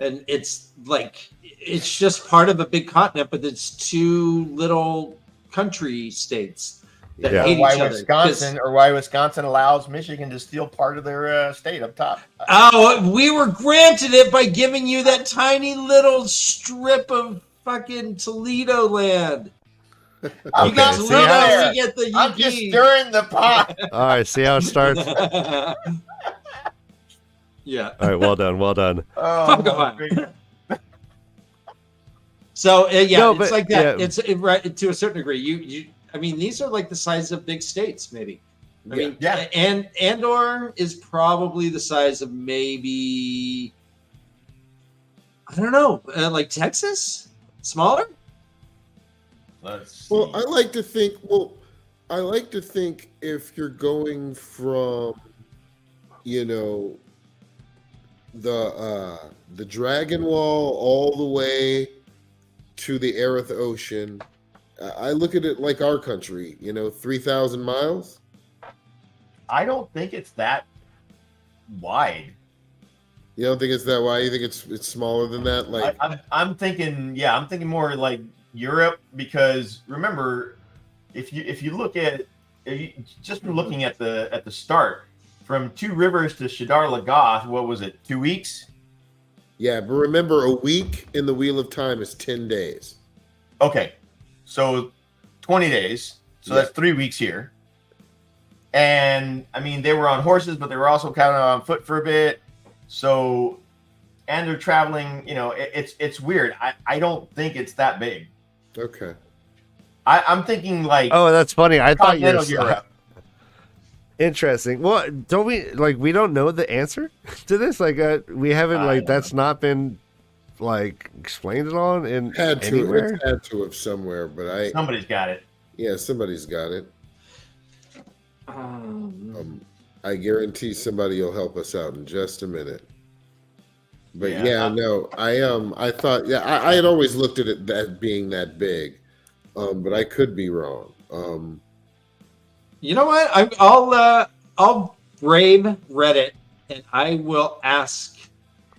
and it's like it's just part of a big continent, but it's two little country states. Why Wisconsin allows Michigan to steal part of their state up top. Oh, we were granted it by giving you that tiny little strip of fucking Toledo land. You got Toledo, we get the UP. I'm just stirring the pot. All right, see how it starts? Yeah. All right, well done. Oh, so it's like that. Yeah. It's right to a certain degree. You I mean, these are like the size of big states, maybe. I mean, and Andor is probably the size of maybe, I don't know, like Texas, smaller. Well, I like to think if you're going from, you know, the Dragon Wall all the way to the Aerith Ocean. I look at it like our country, you know, 3,000 miles. I don't think it's that wide. You don't think it's that wide? You think it's smaller than that? Like I'm thinking more like Europe, because remember, if you look at just from looking at the start from Two Rivers to Shadar Lagoth, what was it? 2 weeks? Yeah, but remember, a week in the Wheel of Time is 10 days. Okay. So 20 days. So that's 3 weeks here. And I mean, they were on horses, but they were also kind of on foot for a bit. So, and they're traveling, you know, it's weird. I don't think it's that big. Okay. I'm thinking like, oh, that's funny. I thought you were Europe. Interesting. Well, don't we we don't know the answer to this? We haven't that's not been explained at all in anywhere. It's had to have somewhere, but somebody's got it. Yeah, somebody's got it. I guarantee somebody will help us out in just a minute. But I thought I had always looked at it that being that big, but I could be wrong. You know what? I'll brave Reddit and I will ask.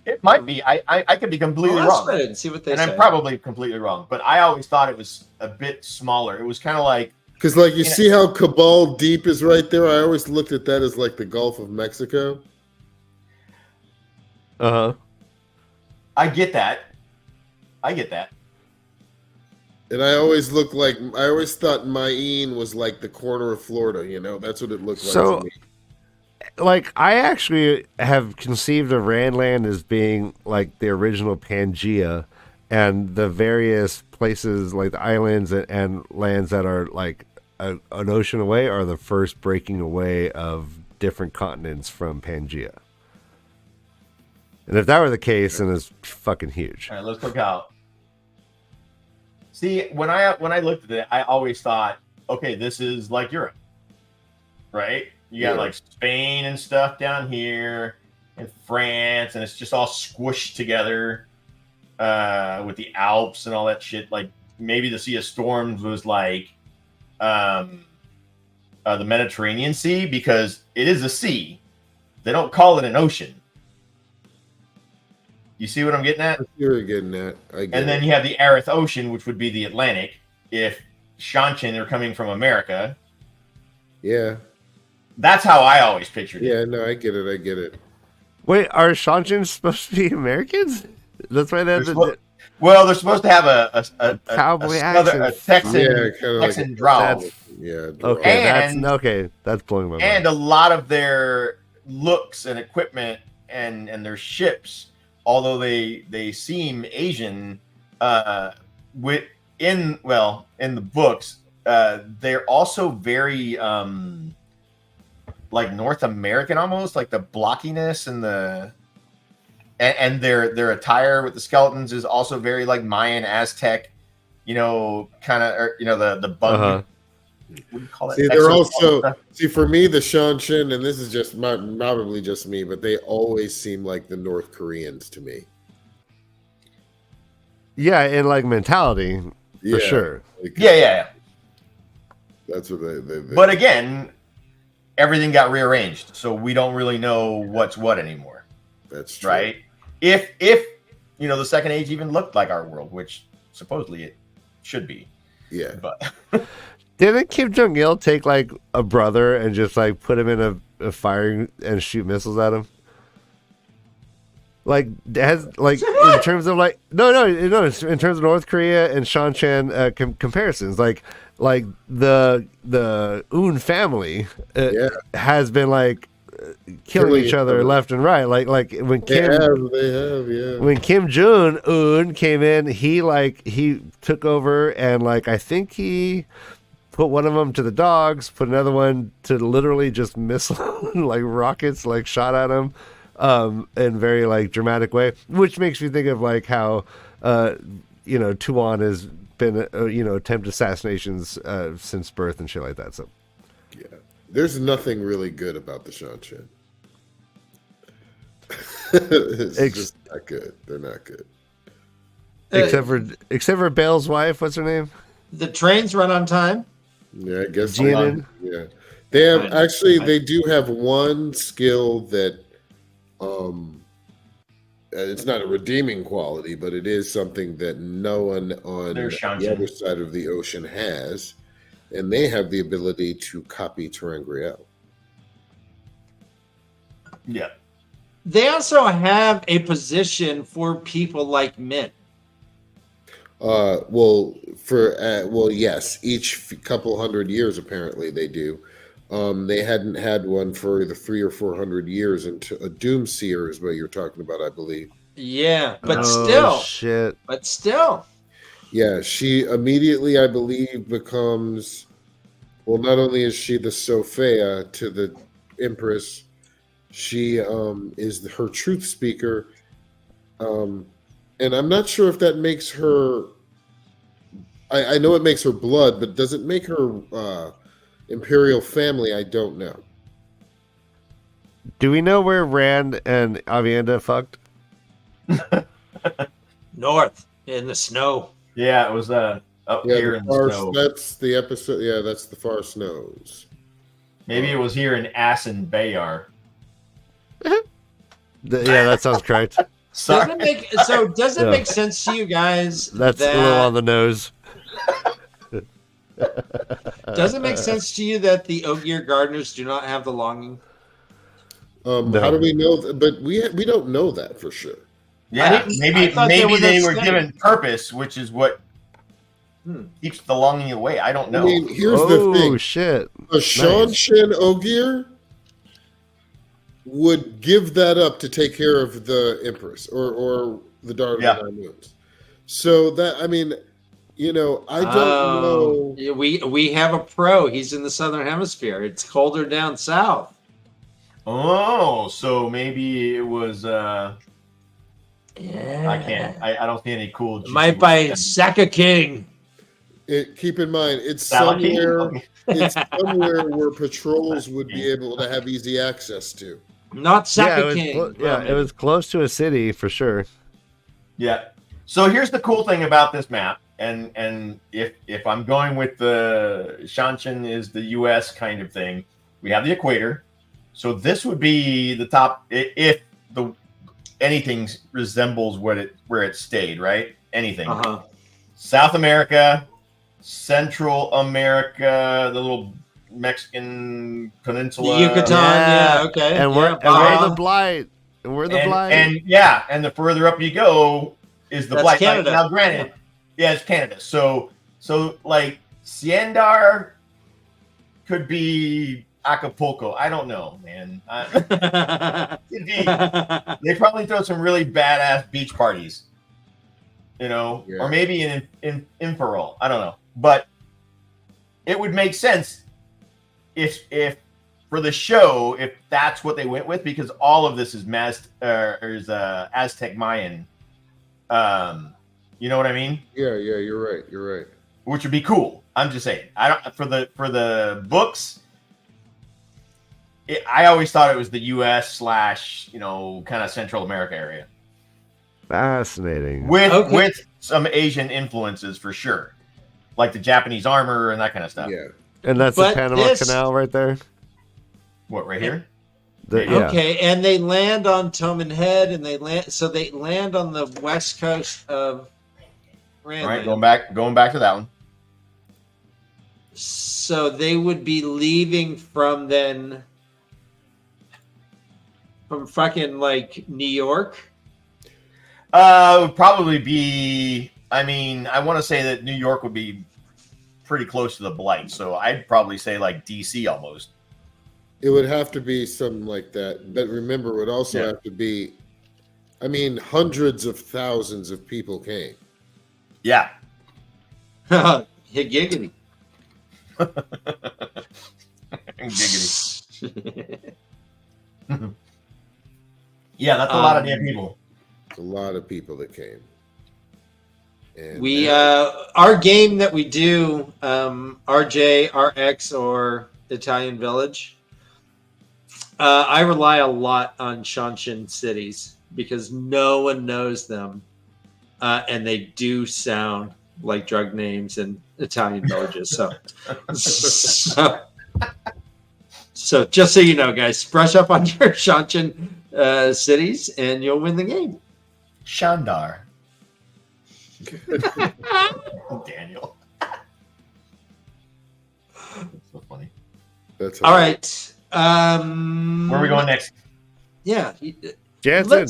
It might be. I could be completely wrong. Reddit and see what they say. I'm probably completely wrong, but I always thought it was a bit smaller. It was kind of like because you see how Cabal Deep is right there. I always looked at that as the Gulf of Mexico. I get that. And I always thought Maine was the corner of Florida, that's what it looked like to me. I actually have conceived of Randland as being the original Pangea, and the various places the islands and lands that are an ocean away are the first breaking away of different continents from Pangea. And if that were the case, then it's fucking huge. All right, let's look out. See, when I looked at it, I always thought, okay, this is like Europe, right? You got Spain and stuff down here, and France, and it's just all squished together with the Alps and all that shit. Maybe the Sea of Storms was the Mediterranean Sea, because it is a sea. They don't call it an ocean. You see what I'm getting at? You're getting at. And then you have the Arith Ocean, which would be the Atlantic, if Shanshan are coming from America. Yeah. That's how I always pictured it. Yeah, no, I get it. Wait, are Shanchans supposed to be Americans? That's why they're well, they're supposed to have a cowboy accent, a Texan drawl. Okay, that's blowing my mind. And a lot of their looks and equipment and their ships, although they seem Asian, in the books, they're also very North American, almost the blockiness and their attire with the skeletons is also very Mayan, Aztec, kind of, the bug. Uh-huh. What do you call it? See, they're also for me the Shanshan, and this is just probably just me, but they always seem like the North Koreans to me. Yeah, in mentality, for sure. Yeah. That's what they. But again, everything got rearranged, so we don't really know what's what anymore. That's true. Right. If the Second Age even looked like our world, which supposedly it should be. Yeah. But didn't Kim Jong-il take a brother and just put him in a fire and shoot missiles at him? Has in terms of no, in terms of North Korea and Shanshan comparisons, the Un family has been killing each other left and right. When Kim when Kim Jong Un came in, he took over and I think he put one of them to the dogs, put another one to literally just missile rockets shot at him in very dramatic way, which makes me think of how Tuan has been attempted assassinations since birth and shit like that. So yeah, there's nothing really good about the Shanshan. It's just not good. They're not good. Except for Bale's wife, what's her name? The trains run on time. Yeah, I guess. Jianan. Yeah, they have they do have one skill that, it's not a redeeming quality, but it is something that no one on the other side of the ocean has, and they have the ability to copy Terangriel. Yeah. They also have a position for people like Min. Yes, each couple hundred years apparently they do. They hadn't had one for the 300 or 400 years until a Doomseer is what you're talking about, I believe. Yeah, but still. Shit. But still. Yeah, she immediately, I believe, becomes. Well, not only is she the Sophia to the Empress. She is her truth speaker. And I'm not sure if that makes her. I know it makes her blood, but does it make her imperial family? I don't know. Do we know where Rand and Avienda fucked? North in the snow. Yeah, it was up here in the snow. That's the episode. Yeah, that's the far snows. Maybe it was here in Assen Bayar. Yeah, that sounds correct. Does it make sense to you guys? That's a little on the nose. Does it make sense to you that the Ogier gardeners do not have the longing? No. How do we know? But we don't know that for sure. Yeah, maybe they were given purpose, which is what keeps the longing away. I don't know. I mean, here's the thing. Oh shit! A Shanshan Ogier would give that up to take care of the Empress or the Daughter of the Nine Moons. So that, I mean, I don't know. We have a pro. He's in the Southern Hemisphere. It's colder down south. Oh, so maybe it was. Yeah. I can't. I don't see any cool. Might by Saka King. Keep in mind, it's Salaking? somewhere. It's somewhere where patrols would be able to have easy access to. Not Saka King. It was close to a city for sure. Yeah. So here's the cool thing about this map, and if I'm going with the Shanshan is the U.S. kind of thing, we have the equator. So this would be the top if anything resembles where it stayed, right? Anything. South America, Central America, the little Mexican peninsula, the Yucatan, okay. And we're the Blight. And the further up you go is the Blight. Canada. Now, granted, it's Canada. So like Siendar could be Acapulco. I don't know, man. They probably throw some really badass beach parties, or maybe in Inferal. I don't know, but it would make sense if for the show if that's what they went with, because all of this is Aztec Mayan. You know what I mean? Yeah, you're right. Which would be cool. I'm just saying. I don't for the books. I always thought it was the U.S. / kind of Central America area. Fascinating. With some Asian influences for sure, like the Japanese armor and that kind of stuff. Yeah, and that's the Panama Canal right there. What, right here? Okay, and they land on Toman Head, and they land on the west coast of Randland. All right, going back to that one. So they would be leaving from fucking like New York. Would probably be. I mean, I want to say that New York would be pretty close to the Blight, so I'd probably say like DC almost. It would have to be something like that. But remember, it would also have to be. I mean, hundreds of thousands of people came. Yeah. Giggity. Giggity. Yeah, that's a lot of damn people. A lot of people that came. And we our game that we do, RJ, RX, or Italian Village. I rely a lot on Shanshan cities because no one knows them, and they do sound like drug names in Italian villages. So just so you know, guys, brush up on your Shanshan cities, and you'll win the game. Shandar. Daniel. So funny. That's all right. Where are we going next? Yeah. Jansen.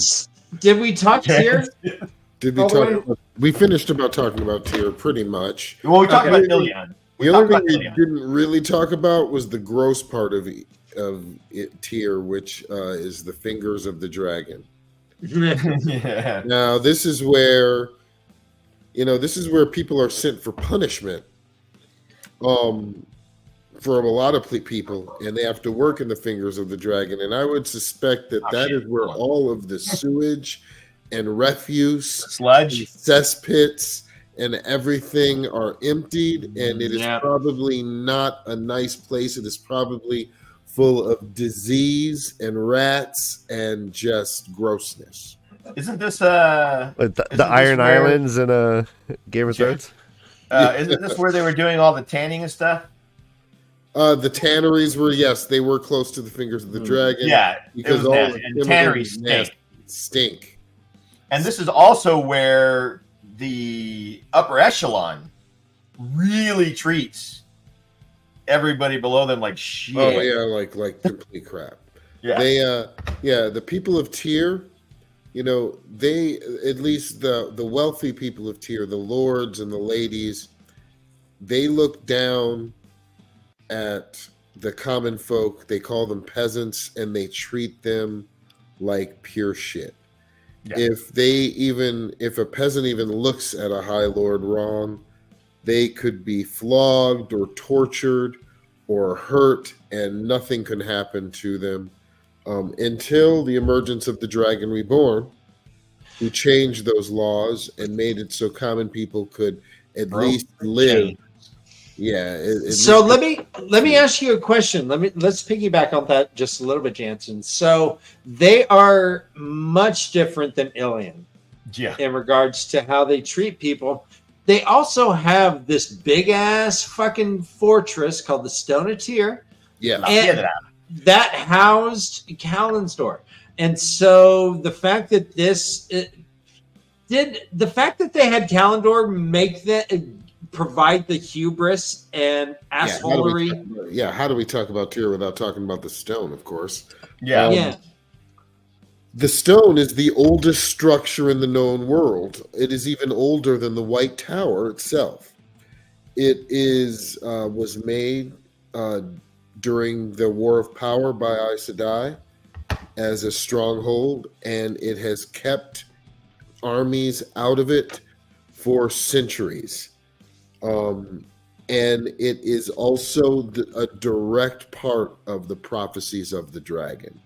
Did we talk here? Did we talk? We finished about talking about Tyr pretty much. Well, we talked about Ilion. The only thing we didn't really talk about was the gross part of Tyr, which is the fingers of the dragon. Yeah. Now, this is where people are sent for punishment. for a lot of people, and they have to work in the fingers of the dragon. And I would suspect that is where all of the sewage and refuse, sludge, and cesspits, and everything are emptied. And it is probably not a nice place. It is probably full of disease and rats and just grossness. Isn't this the Iron Islands in Game of Thrones? Isn't this where they were doing all the tanning and stuff? The tanneries were, yes, they were close to the fingers of the dragon. Yeah, because all the tanneries stink. And this is also where the upper echelon really treats everybody below them like shit. Oh yeah, like complete crap. Yeah. They the people of Tyr, they, at least the wealthy people of Tyr, the lords and the ladies, they look down at the common folk. They call them peasants, and they treat them like pure shit. Yeah. If a peasant even looks at a high lord wrong, they could be flogged or tortured or hurt, and nothing can happen to them until the emergence of the Dragon Reborn, who changed those laws and made it so common people could at least live. Yeah. So let me ask you a question. Let's piggyback on that just a little bit, Jansen. So they are much different than Ilion, in regards to how they treat people. They also have this big ass fucking fortress called the Stone of Tyr. Yeah, and that housed Kalendor. And so the fact that they had Kalendor make that provide the hubris and assholery. How do we talk about Tyr without talking about the stone, of course? Yeah. The stone is the oldest structure in the known world. It is even older than the White Tower itself. It was made during the War of Power by Aes Sedai as a stronghold, and it has kept armies out of it for centuries. And it is also a direct part of the prophecies of the dragon.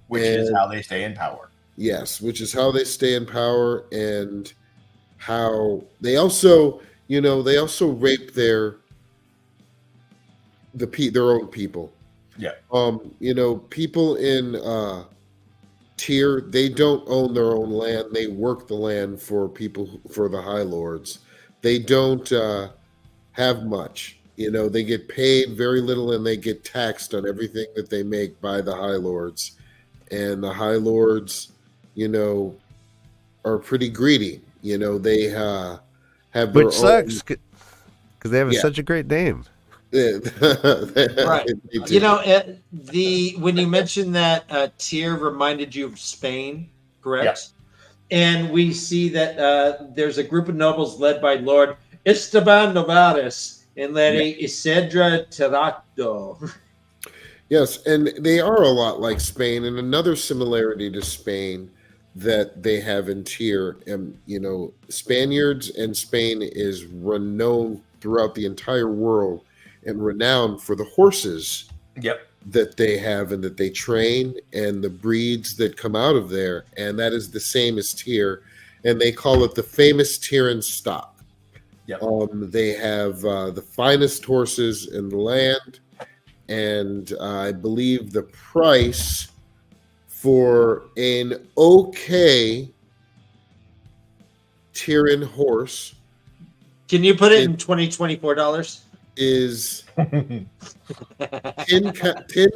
Which is how they stay in power. Yes, which is how they stay in power, and how they also rape their own people. Yeah. People in Tyr, they don't own their own land. They work the land for the High Lords. They don't have much. They get paid very little, and they get taxed on everything that they make by the High Lords. And the High Lords, are pretty greedy. They have their Which sucks, because they have such a great name. Right. When you mentioned that Tyr reminded you of Spain, correct? Yeah. And we see that there's a group of nobles led by Lord Esteban Novares and Lady Isidra Terracto. Yes, and they are a lot like Spain. And another similarity to Spain that they have in Tyr, Spaniards and Spain is renowned throughout the entire world and renowned for the horses that they have and that they train, and the breeds that come out of there. And that is the same as Tyr, and they call it the famous Tyran stock. Yep. They have the finest horses in the land, and I believe the price for an okay Tyran horse. Can you put it in $24? Is 10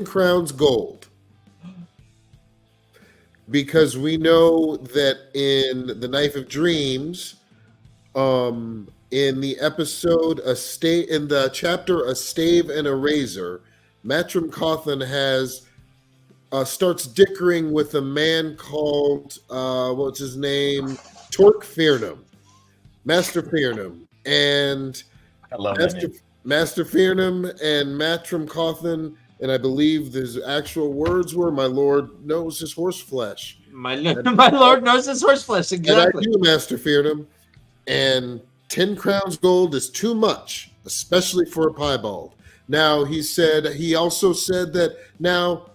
crowns gold. Because we know that in the Knife of Dreams, in the episode in the chapter A Stave and a Razor, Matrim Cawthon starts dickering with a man called what's his name? Torque Fearnham. Master Fearnham. And I love Master Fearnham and Matrim Cawthon, and I believe his actual words were, "My lord knows his horse flesh." My lord knows his horse flesh, exactly. And I do, Master Fearnham. And 10 crowns gold is too much, especially for a piebald. Now he also said that now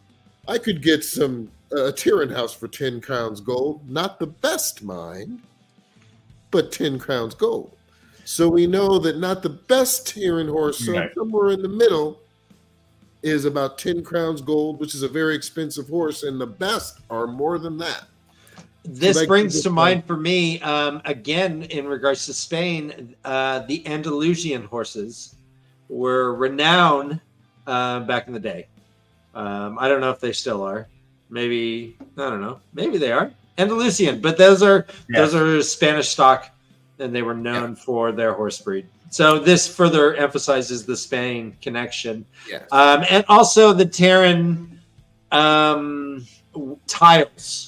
I could get a Tyrion house for 10 crowns gold, not the best mind, but 10 crowns gold. So we know that not the best Tyrion horse, so somewhere in the middle is about 10 crowns gold, which is a very expensive horse, and the best are more than that. This brings to mind for me, again, in regards to Spain, the Andalusian horses were renowned back in the day. I don't know if they still are. Maybe, I don't know. Maybe they are Andalusian, but those are Spanish stock, and they were known for their horse breed. So this further emphasizes the Spain connection. Yes. And also the Terran tiles.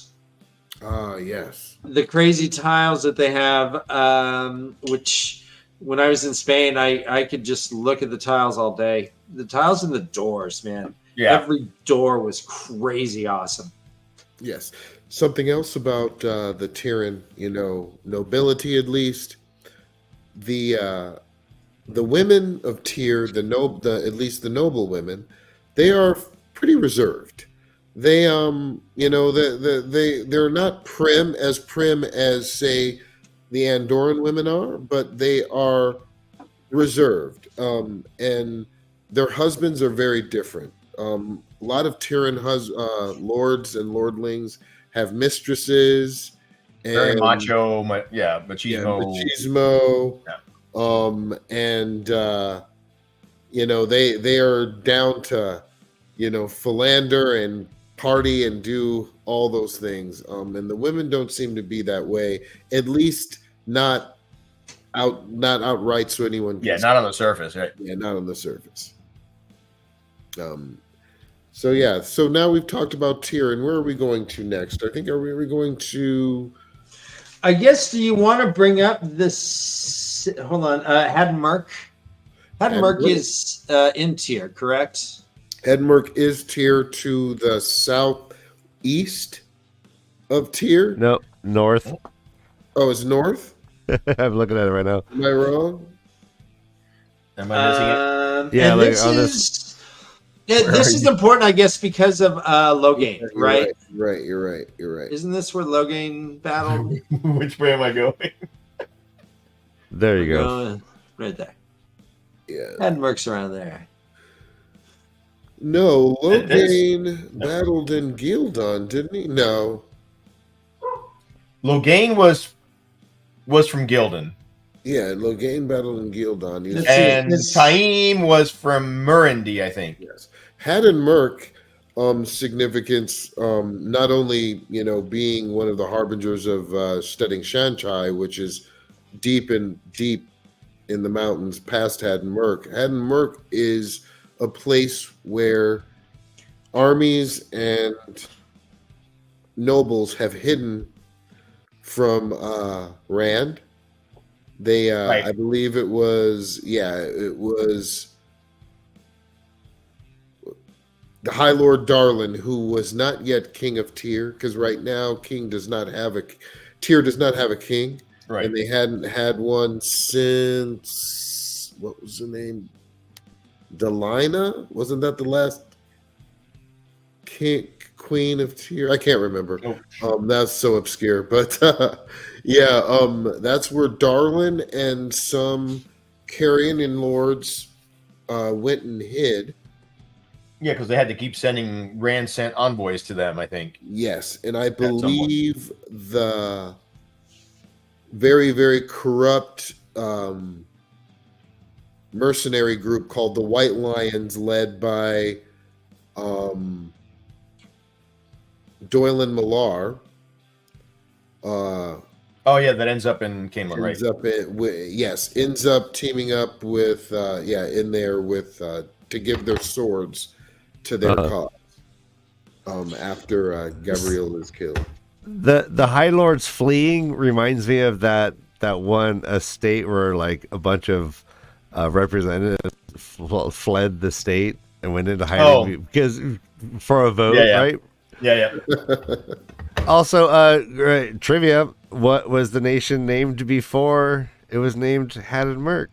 Yes. The crazy tiles that they have, which when I was in Spain, I could just look at the tiles all day. The tiles in the doors, man. Yeah. Every door was crazy awesome. Yes. Something else about the Tyrion, nobility at least. The women of Tyr, at least the noble women, they are pretty reserved. They they're not prim as say the Andorran women are, but they are reserved. And their husbands are very different. A lot of Tyrion lords and lordlings have mistresses. And, very macho, machismo. They are down to, philander and party and do all those things. And the women don't seem to be that way, at least not outright, so anyone can not on the surface, right? Yeah, not on the surface. So now we've talked about Tyrion. Where are we going to next? I think are we going to? I guess. Do you want to bring up this? Hold on, Haddenmark. Haddenmark is in Tyr, correct? Haddenmark is Tyr to the southeast of Tyr. No, north. Oh, it's north. I'm looking at it right now. Am I wrong? Am I missing it? Yeah, like this on is. This is important, I guess, because of Logain, right? Right. You're right. Isn't this where Logain battled? Which way am I going? There you go. Right there. Yeah. Haddenmark's around there. No, Logain battled in Gildon, didn't he? No. Logain was from Gildon. Yeah, Logain battled in Gildon. And Taim was from Murundi, I think. Yes. Haddenmark, significance, not only, being one of the harbingers of studying Shanchai, which is deep in the mountains past Haddenmark. Haddenmark is a place where armies and nobles have hidden from Rand. They, right. I believe it was the High Lord Darlin, who was not yet king of Tyr, because right now Tyr does not have a king, right? And they hadn't had one since, what was the name? Delina? Wasn't that the last queen of Tyr? I can't remember. That's so obscure, but that's where Darlin and some Carrion lords went and hid. Yeah, because they had to keep sending Rand sent envoys to them, I think. Yes, and I believe the very, very corrupt mercenary group called the White Lions, led by Doylan Millar. That ends up in Camelot, right? Ends up teaming up with in there with to give their swords to their cause. After Gabriel is killed. The High Lords fleeing reminds me of that one estate where like a bunch of representatives fled the state and went into hiding because for a vote, right? Yeah. Also, trivia: what was the nation named before it was named Haddenmark?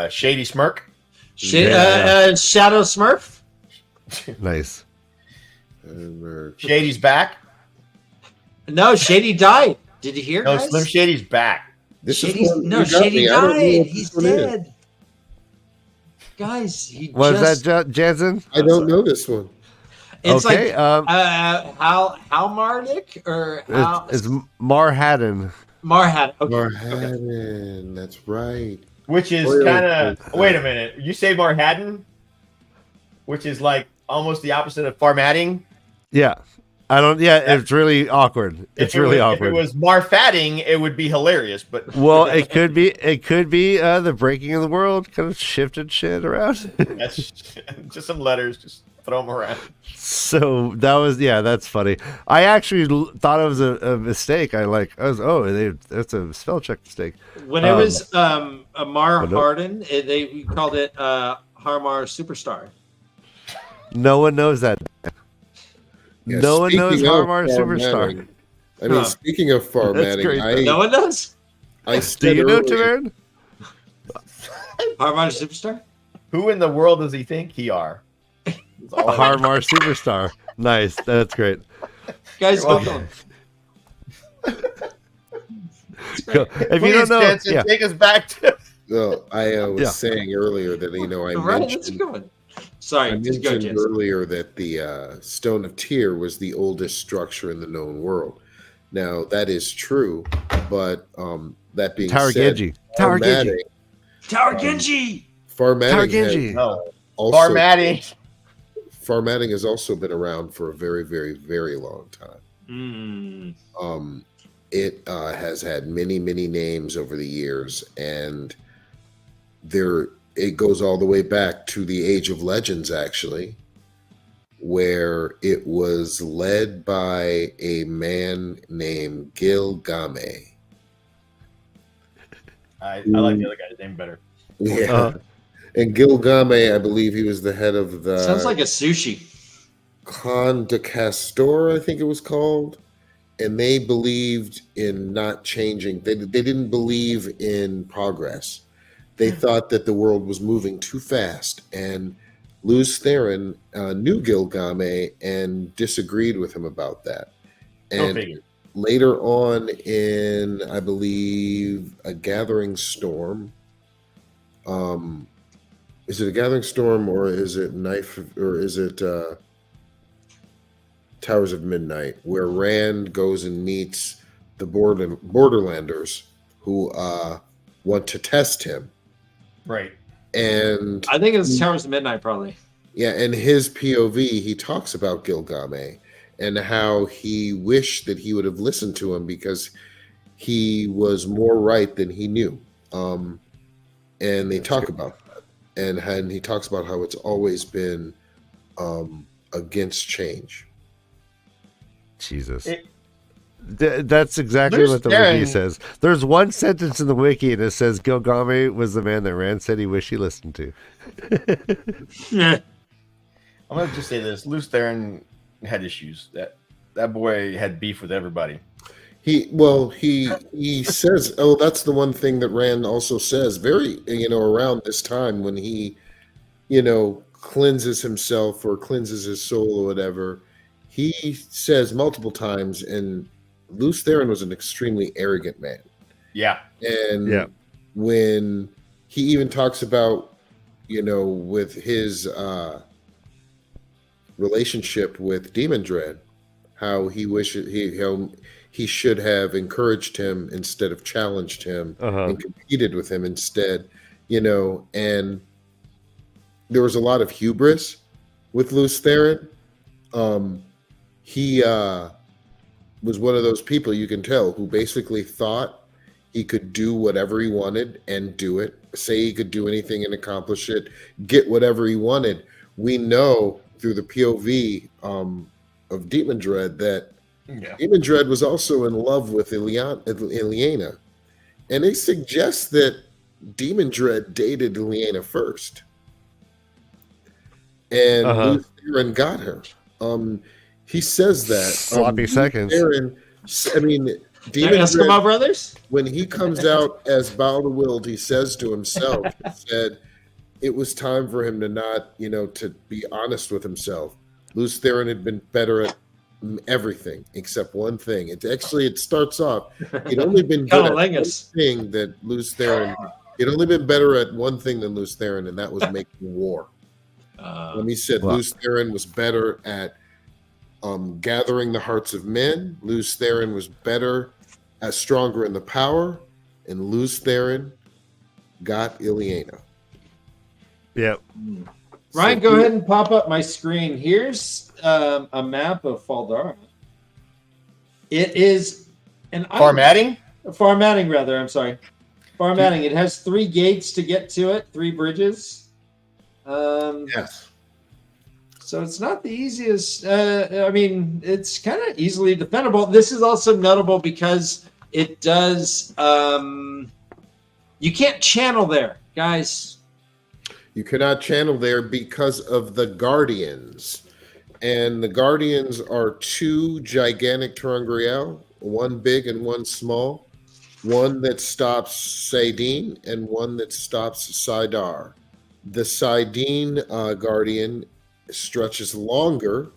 Shady Smirk. Shadow Smurf. Nice. Shady's back. No, Shady died. Did you hear? No, guys? Slim Shady's back. Shady me. died. He's dead. Guys, Was that Jansen? I don't know this one. It's okay, like Hal Mardick or it's Marhaden. Marhat. Okay. Marhaden, that's right. Which is kind of. Wait a minute. You say Marhaden, which is like almost the opposite of farmatting. Yeah, I don't. Yeah, it's really awkward. It's really awkward. If it was Marfatting, it would be hilarious. But well, it could be. It could be the breaking of the world kind of shifted shit around. That's just some letters. Just throw them around. So that was that's funny. I actually thought it was a mistake. That's a spell check mistake. When it was Amar Harden, we called it Harmar Superstar. No one knows that. Yeah, no one knows Harmar Superstar. I mean, speaking of formatting, no one does. I do you know Tavern? Harmar Superstar. Who in the world does he think he are? Harmar Superstar. Nice. That's great. Guys, hold on. If you don't know, Jensen, take us back to. Well, I was saying earlier that I mentioned earlier that the Stone of Tyr was the oldest structure in the known world. Now that is true, but that being said, Farmatting has also been around for a very, very, very long time. It has had many, many names over the years, and it goes all the way back to the Age of Legends, actually, where it was led by a man named Gilgame. I like the other guy's name better. Yeah. And Gilgame, I believe he was the head of the... Sounds like a sushi. Con de Castor, I think it was called. And they believed in not changing. They didn't believe in progress. They thought that the world was moving too fast. And Lews Therin knew Gilgame and disagreed with him about that. And later on in, I believe, A Gathering Storm... is it A Gathering Storm or is it Towers of Midnight, where Rand goes and meets the Borderlanders who want to test him? Right. And I think it's Towers of Midnight, probably. Yeah, in his POV, he talks about Gilgame and how he wished that he would have listened to him because he was more right than he knew. And they talk about that. And he talks about how it's always been against change. Jesus. That's exactly what the wiki says. There's one sentence in the wiki and it says Gilgame was the man that Rand said he wished he listened to. I'm going to just say this. Lews Therin had issues. That boy had beef with everybody. He says, that's the one thing that Rand also says very, around this time when he, cleanses himself or cleanses his soul or whatever. He says multiple times, and Lews Therin was an extremely arrogant man. Yeah. And when he even talks about, with his relationship with Demon Dread, how he wishes he should have encouraged him instead of challenged him and competed with him instead, and there was a lot of hubris with Lews Therin. He was one of those people, you can tell, who basically thought he could do whatever he wanted and do it, say he could do anything and accomplish it, get whatever he wanted. We know through the POV of Demon Dread that Demon Dread was also in love with Ileana. And they suggest that Demon Dread dated Ileana first. And Lews Therin got her. He says that. Sloppy seconds. Demon Eskimo Dread, Brothers? when he comes out as Baal the Willed, he says to himself, he said, it was time for him to not, to be honest with himself. Luz Theron had been better at everything except one thing. It starts off. He'd only been good at one thing that Luz Theron. He'd only been better at one thing than Luz Theron, and that was making war. He said Luz Theron was better at gathering the hearts of men. Luz Theron was stronger in the power, and Luz Theron got Ileana. Yep. Ryan, go ahead and pop up my screen. Here's a map of Faldara. It is an Farmatting? Farmatting, rather. I'm sorry. Farmatting. It has 3 gates to get to it, 3 bridges. Yes. So it's not the easiest. It's kind of easily defendable. This is also notable because it does. You can't channel there, guys. You cannot channel there because of the Guardians. And the Guardians are 2 gigantic ter'angreal, one big and one small. One that stops Saidin and one that stops Saidar. The Saidin Guardian stretches longer,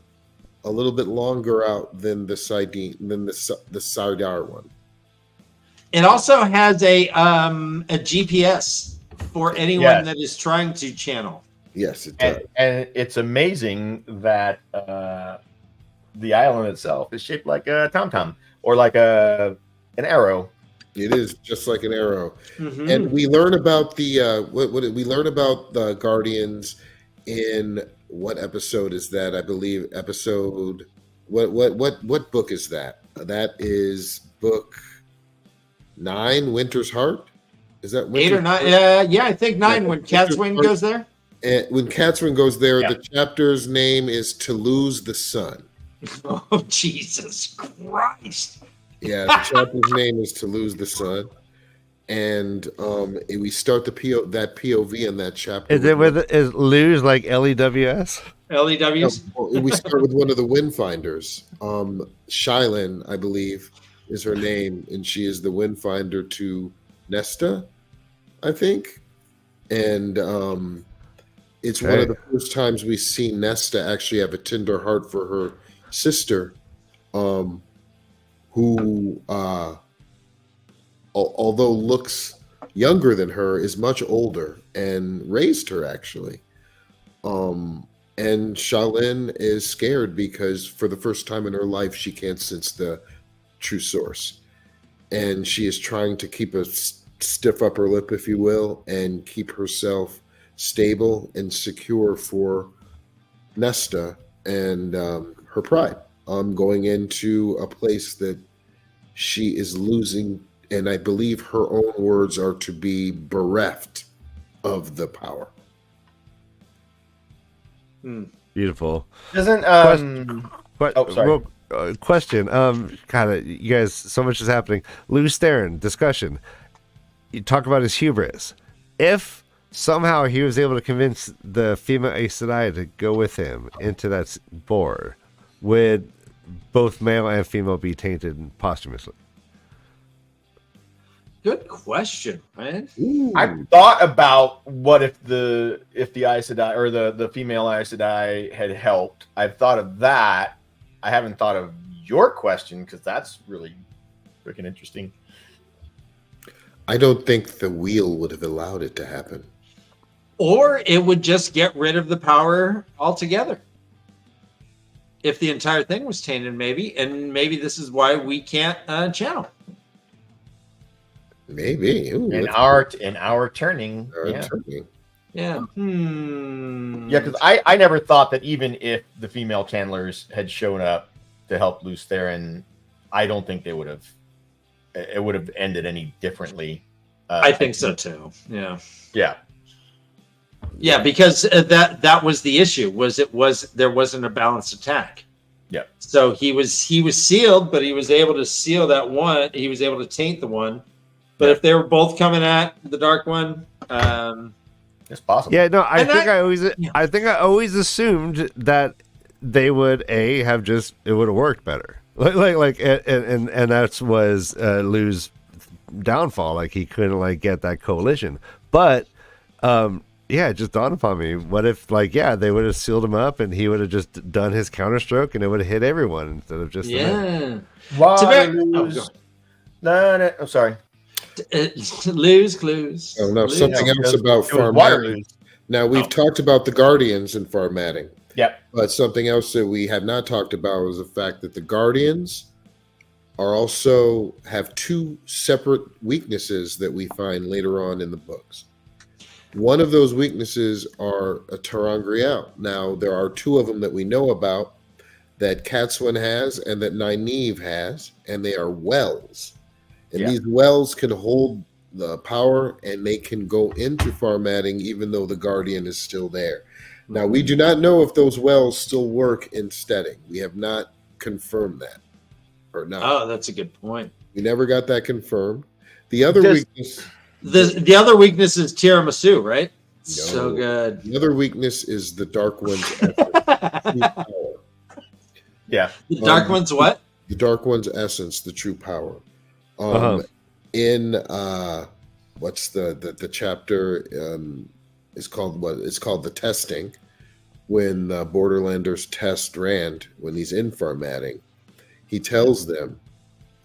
a little bit longer out than the Saidar one. It also has a GPS for anyone that is trying to channel. Yes, it does. And it's amazing that the island itself is shaped like a tom-tom or like an arrow. It is just like an arrow. Mm-hmm. And we learn about the we learn about the Guardians in what episode is that? I believe episode what book is that? That is book 9, Winter's Heart. Is that Winter's 8 or 9? I think 9 when Catswing goes there. And when Catswing goes there, the chapter's name is To Lose the Sun. Oh, Jesus Christ. Yeah, the chapter's name is To Lose the Sun. And we start that POV in that chapter. Is lose like LEWS? LEWs? No, we start with one of the Windfinders. Shylin, I believe, is her name, and she is the Windfinder to Nesta, I think. And it's one of the first times we see Nesta actually have a tender heart for her sister, who, although looks younger than her, is much older and raised her, actually. And Shylin is scared because for the first time in her life, she can't sense the true source. And she is trying to keep a stiff upper lip, if you will, and keep herself stable and secure for Nesta and her pride. Going into a place that she is losing, and I believe her own words are to be bereft of the power. Beautiful. Doesn't sorry. Question. Kind of, you guys, so much is happening. Luz Theron discussion. You talk about his hubris. If somehow he was able to convince the female Aes Sedai to go with him into that board, would both male and female be tainted posthumously? Good question, man. I've thought about what if the Aes Sedai or the female Aes Sedai had helped. I've thought of that. I haven't thought of your question because that's really freaking interesting. I don't think the wheel would have allowed it to happen. Or it would just get rid of the power altogether. If the entire thing was tainted, maybe. And maybe this is why we can't channel. Maybe. Ooh, in our turning. Yeah. Yeah, because I never thought that even if the female channelers had shown up to help Luz Theron, I don't think it would have ended any differently. I think so too. Yeah. Yeah, because that was the issue. There wasn't a balanced attack. Yeah. So he was sealed, but he was able to seal that one. He was able to taint the one. But if they were both coming at the dark one, it's possible. Yeah, no, I think I always assumed that they would it would have worked better. And that was Lou's downfall. Like he couldn't get that coalition. But Yeah, it just dawned upon me. What if, like, they would have sealed him up and he would have just done his counterstroke and it would have hit everyone instead of just the men. Waterloos. No, I'm sorry. Lose clues. Oh no, something else about Farmatting. Now we've talked about the Guardians in Farmatting. Yep. But something else that we have not talked about was the fact that the Guardians are also have two separate weaknesses that we find later on in the books. One of those weaknesses are a Terangriel. Now, there are two of them that we know about that Catswin has and that Nynaeve has, and they are wells. And these wells can hold the power and they can go into Farmatting even though the Guardian is still there. Now, we do not know if those wells still work in Steading. We have not confirmed that or not. Oh, that's a good point. We never got that confirmed. The other weakness... The other weakness is tiramisu, right? No. So good. The other weakness is the Dark One's essence. Yeah. The Dark One's what? The Dark One's essence, the true power. In what's the chapter is called what? It's called The Testing. When Borderlanders test Rand when he's in Farmatting, he tells them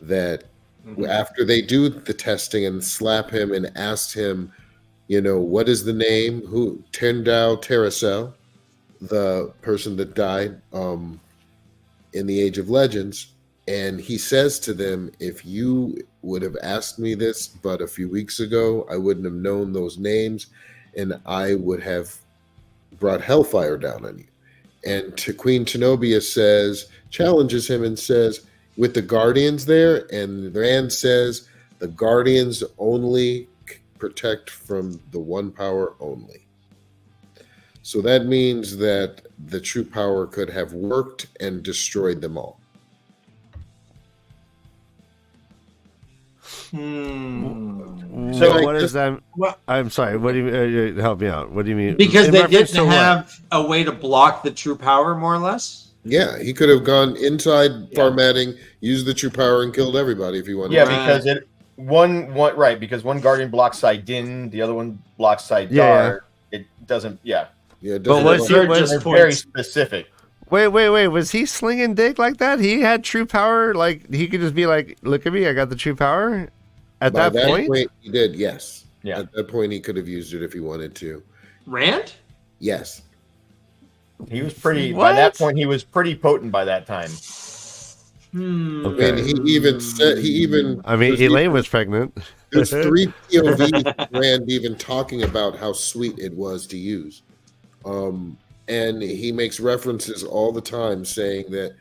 that after they do the testing and slap him and ask him, what is the name? Who? Tendal Terracel, the person that died in the Age of Legends. And he says to them, if you would have asked me this but a few weeks ago, I wouldn't have known those names and I would have brought hellfire down on you. And Queen Tenobia challenges him and says, with the Guardians there, and Rand says the Guardians only protect from the one power only. So that means that the true power could have worked and destroyed them all. So what is that? I'm sorry. What do you mean? Help me out. What do you mean? Because they didn't have a way to block the true power, more or less. Yeah, he could have gone inside Farmatting, used the true power, and killed everybody if he wanted. Yeah, because because one Guardian blocks Saidin, the other one blocks Saidar. Yeah. It doesn't. Yeah. Yeah. But was he very specific? Wait. Was he slinging dick like that? He had true power. Like he could just be like, "Look at me, I got the true power." At that point, he did. Yes. Yeah. At that point, he could have used it if he wanted to. Rand? Yes. He was pretty. By that point, he was pretty potent. By that time. Okay. And he even said Elaine was pregnant. There's 3 POVs Rand even talking about how sweet it was to use, and he makes references all the time saying that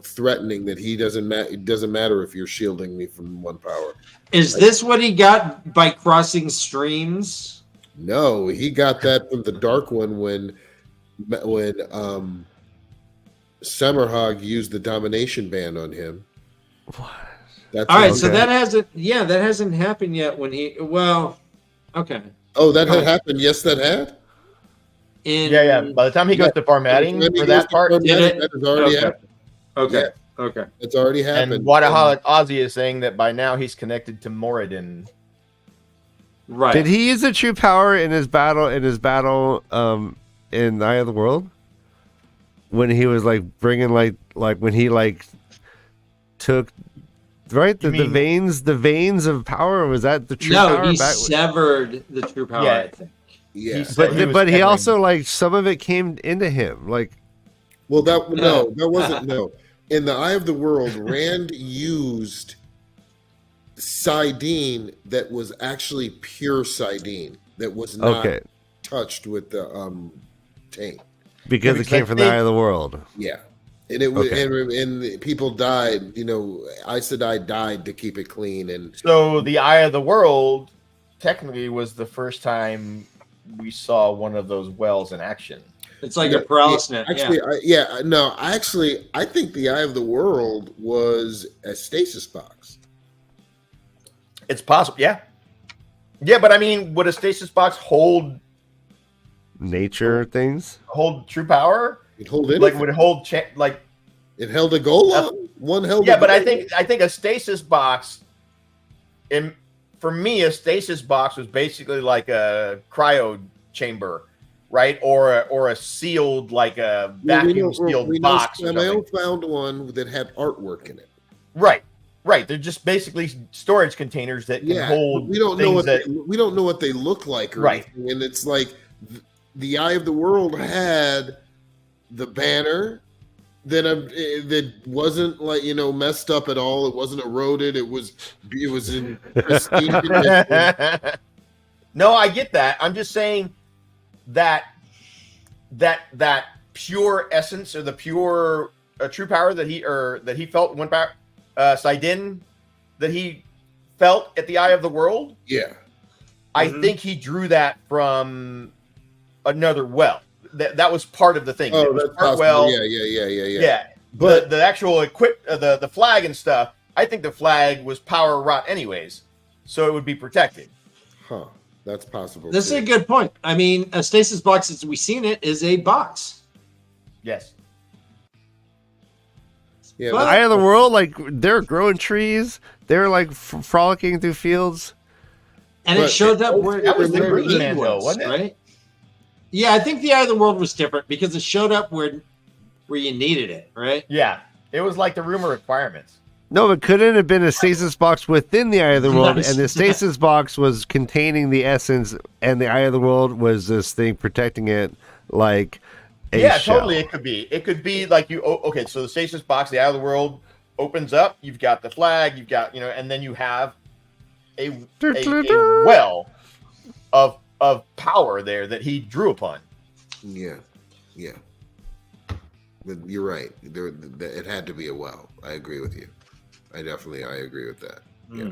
threatening that he doesn't it doesn't matter if you're shielding me from one power. Is this what he got by crossing streams? No, he got that from the Dark One when Semerhag used the domination ban on him. What? That's all right. So that hasn't happened yet. When he okay. Oh, that had happened. Yes, that had. By the time he goes to Farmatting for that part, that has already happened. Okay. Yeah. Okay. It's already happened. And Wadahalat Ozzy is saying that by now he's connected to Moradin. Right. Did he use the true power in his battle? In Eye of the World, when he was bringing when he took the veins of power, was that the true power? No, he severed the true power. Yeah. I think. Yeah, but he also some of it came into him. Well, that wasn't no. In the Eye of the World, Rand used Saidin that was actually pure Saidin that was not touched with the taint. Because it came from the Eye of the World. Yeah. And it was and people died, Aes Sedai died to keep it clean. And so the Eye of the World technically was the first time we saw one of those wells in action. It's like a paralysis net. Actually, I think the Eye of the World was a stasis box. It's possible, yeah. Yeah, but I mean, would a stasis box hold nature things? Hold true power? It hold anything. Would it hold it held a golem? One held. Yeah, but I think a stasis box. For me, a stasis box was basically like a cryo chamber, right? Or a sealed, like a vacuum sealed box. Samael found one that had artwork in it. Right. They're just basically storage containers that can hold. We don't know what they look like, or anything. And it's like the Eye of the World had the banner that wasn't like messed up at all. It wasn't eroded. It was in pristine condition. No, I get that. I'm just saying that pure essence, or the pure true power that he felt went back. Sidin that he felt at the Eye of the World. Yeah. I think he drew that from another well. That was part of the thing. Oh, that's possible. Well. Yeah. But the actual the flag and stuff, I think the flag was power wrought anyways, so it would be protected. Huh. That's possible. This is a good point. I mean, a stasis box, as we've seen it, is a box. Yes. Yeah, the Eye of the World, like they're growing trees, they're like frolicking through fields, and it showed up where that was the where Green Man, was, wasn't it? Right? Yeah, I think the Eye of the World was different because it showed up where you needed it, right? Yeah, it was like the room of requirements. No, it couldn't have been a stasis box within the Eye of the World, and the stasis box was containing the essence, and the Eye of the World was this thing protecting it, like. Totally. It could be like okay. So the stasis box, the Eye of the World, opens up. You've got the flag. You've got and then you have a well of power there that he drew upon. Yeah. But you're right. It had to be a well. I agree with you. I agree with that. Yeah.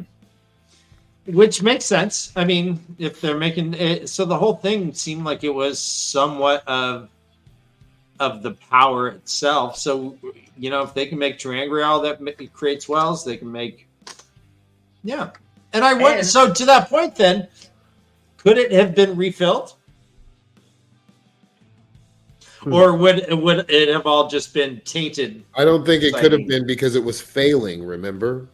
Which makes sense. I mean, if they're making it, so the whole thing seemed like it was somewhat of the power itself. So, if they can make Terangrial that creates wells, they can make, And so to that point, then, could it have been refilled, or would it have all just been tainted? I don't think it could have been because it was failing. Remember,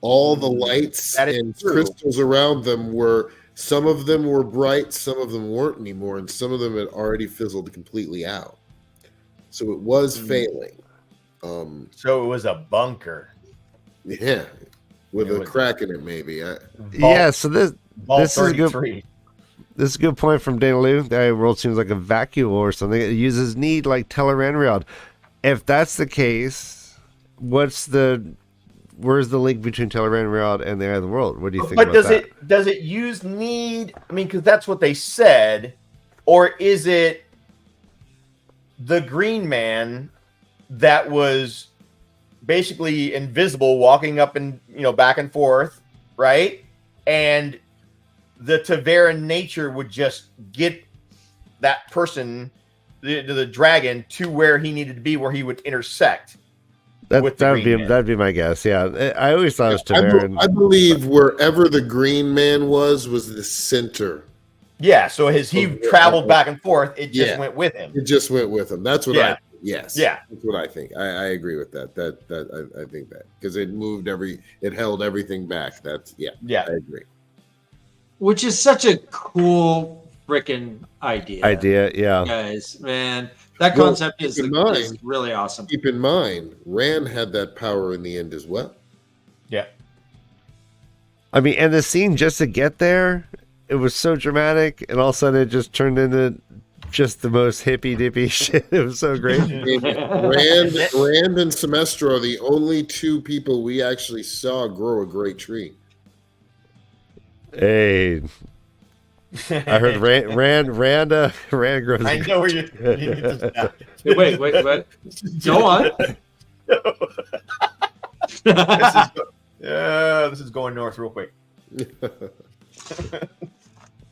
all the lights and crystals around them were. Some of them were bright, some of them weren't anymore, and some of them had already fizzled completely out. So it was failing. So it was a bunker. Yeah, with a crack in it, maybe. So this is a good. This is a good point from Dana Liu. The Eye of the World seems like a vacuole or something. It uses need like Teleranriad. If that's the case, where's the link between Teleranriad and the Eye of the World? What do you think about that? But does it use need? I mean, because that's what they said. Or is it the Green Man that was basically invisible, walking up and back and forth, right? And the Tavern nature would just get that person, the dragon, to where he needed to be, where he would intersect. That'd be my guess. Yeah, I always thought it was Tavern. I believe wherever the Green Man was the center. Yeah, so as he traveled back and forth, it just went with him. It just went with him. That's what I. Yes. Yeah. That's what I think. I agree with that. I think that because it held everything back. I agree. Which is such a cool freaking idea. Yeah. Guys, man. That concept is really awesome. Keep in mind, Rand had that power in the end as well. Yeah. I mean, and the scene just to get there, it was so dramatic, and all of a sudden it just turned into just the most hippy-dippy shit. It was so great. Rand and Semestro are the only two people we actually saw grow a great tree. Hey... I heard Rand grows. I know where you Wait. Go on. This is going north real quick.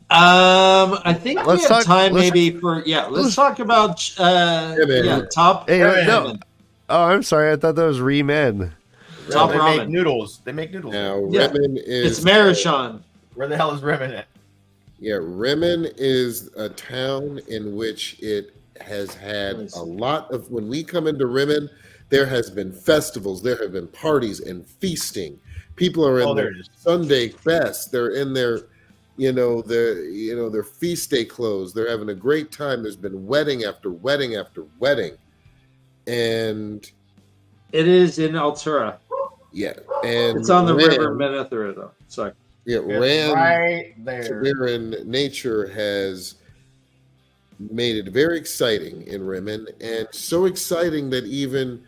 I think we have time maybe for let's talk about top. Hey, no. Oh, I'm sorry. I thought that was Remen. Top they ramen. make noodles. They make noodles. Now Remen is. It's Marishon. Where the hell is Remen at? Yeah, Remen is a town in which it has had a lot of. When we come into Remen, there has been festivals, there have been parties and feasting. People are in their Sunday fest. They're in their their feast day clothes. They're having a great time. There's been wedding after wedding after wedding, and it is in Altura. Yeah, and it's on the river Menethra, though. Sorry. Yeah, Rand right there. Tavern nature has made it very exciting in Rimmon, and so exciting that even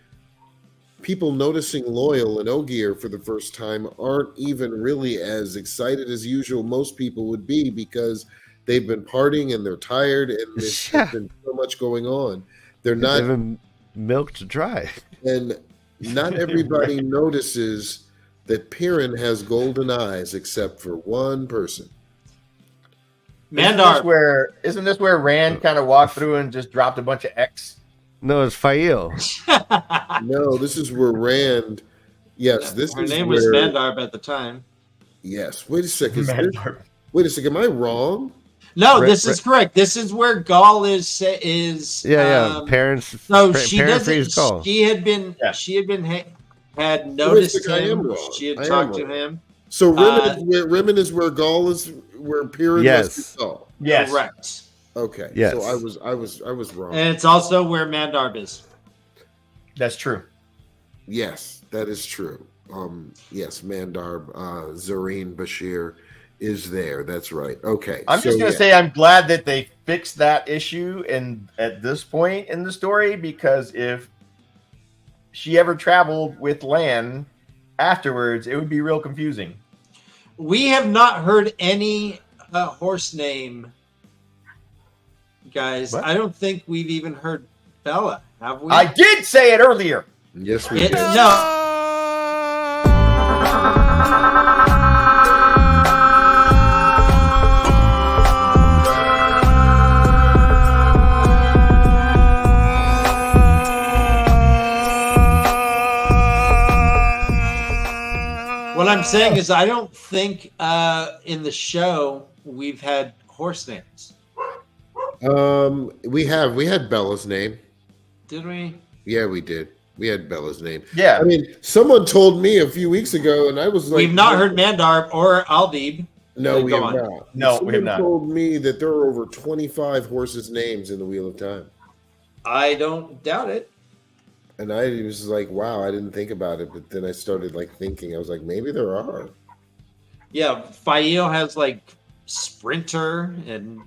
people noticing Loyal and Ogier for the first time aren't even really as excited as usual. Most people would be, because they've been partying and they're tired, and there's been so much going on. They've been milked dry, and not everybody notices that Piran has golden eyes, except for one person. Mandar. Isn't this where Rand kind of walked through and just dropped a bunch of X? No, it's Fael. No, this is where Rand. Yes, this Her is name where, was Mandarb at the time. Yes. Wait a second. Wait a second. Am I wrong? No, this is correct. This is where Gaul is. Parents. No, she doesn't. She had been noticed him. She had talked to him. So Rimmon is where Gaul is, where Piran was Gaul. Yes, correct. Okay. Yes. So I was wrong. And it's also where Mandarb is. That's true. Yes, that is true. Yes, Mandarb, Zareen Bashir is there. That's right. Okay. I'm just gonna say I'm glad that they fixed that issue at this point in the story, because if she ever traveled with Lan afterwards, it would be real confusing. We have not heard any horse name, guys. What? I don't think we've even heard Bella, have we? I did say it earlier. Yes, we did. No. What I'm saying is, I don't think in the show we've had horse names. We had Bella's name. Did we? Yeah, we did. We had Bella's name. Yeah. I mean, someone told me a few weeks ago, and I was like, we've not heard Mandarb or Aldib. No, we have not. No, we have not. Someone told me that there are over 25 horses' names in the Wheel of Time. I don't doubt it. And I was like, wow, I didn't think about it. But then I started thinking, I was like, maybe there are. Yeah, Fael has Sprinter, and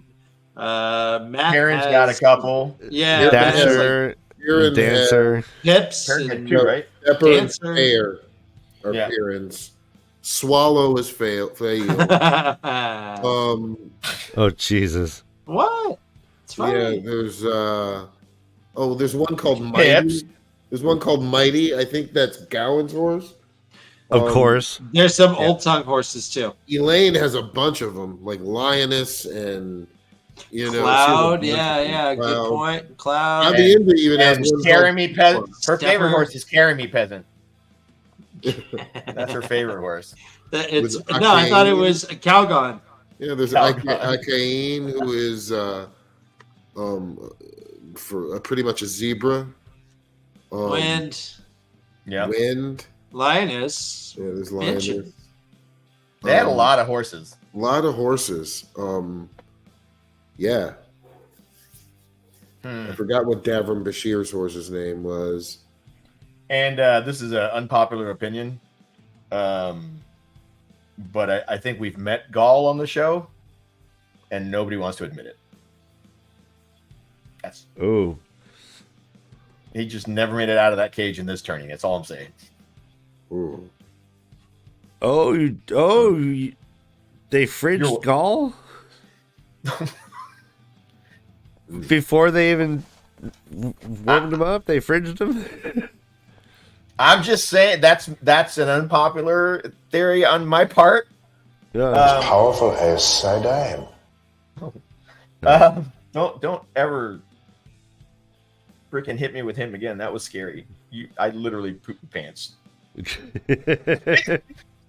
Matt Karen's got a couple. Yeah, Dancer, Dancer. Pips, and two, right? Pepper Dancer. And Fair are Karen's. Swallow is Fael. Oh, Jesus. What? It's funny. Yeah, there's one called Mighty. There's one called Mighty. I think that's Gowan's horse. Of course. There's some old tongue horses too. Elaine has a bunch of them, like Lioness and Cloud. Yeah, Cloud. Good point. Cloud. Abby even has Carry Peasant. Her favorite horse is Carry Me Peasant. That's her favorite horse. I thought it was a Calgon. Yeah, there's Akain, who is for pretty much a zebra. Wind. Yeah. Wind. Lioness. Yeah, there's Lioness. They had a lot of horses. A lot of horses. Yeah. I forgot what Davram Bashir's horse's name was. And this is an unpopular opinion. But I think we've met Gaul on the show, and nobody wants to admit it. Oh. He just never made it out of that cage in this tourney. That's all I'm saying. Ooh. Oh, they fridged Gaul? Before they even warmed him up, they fridged him? I'm just saying that's an unpopular theory on my part. Yeah. As powerful as Sidime. Don't ever freaking hit me with him again. That was scary. I literally pooped pants.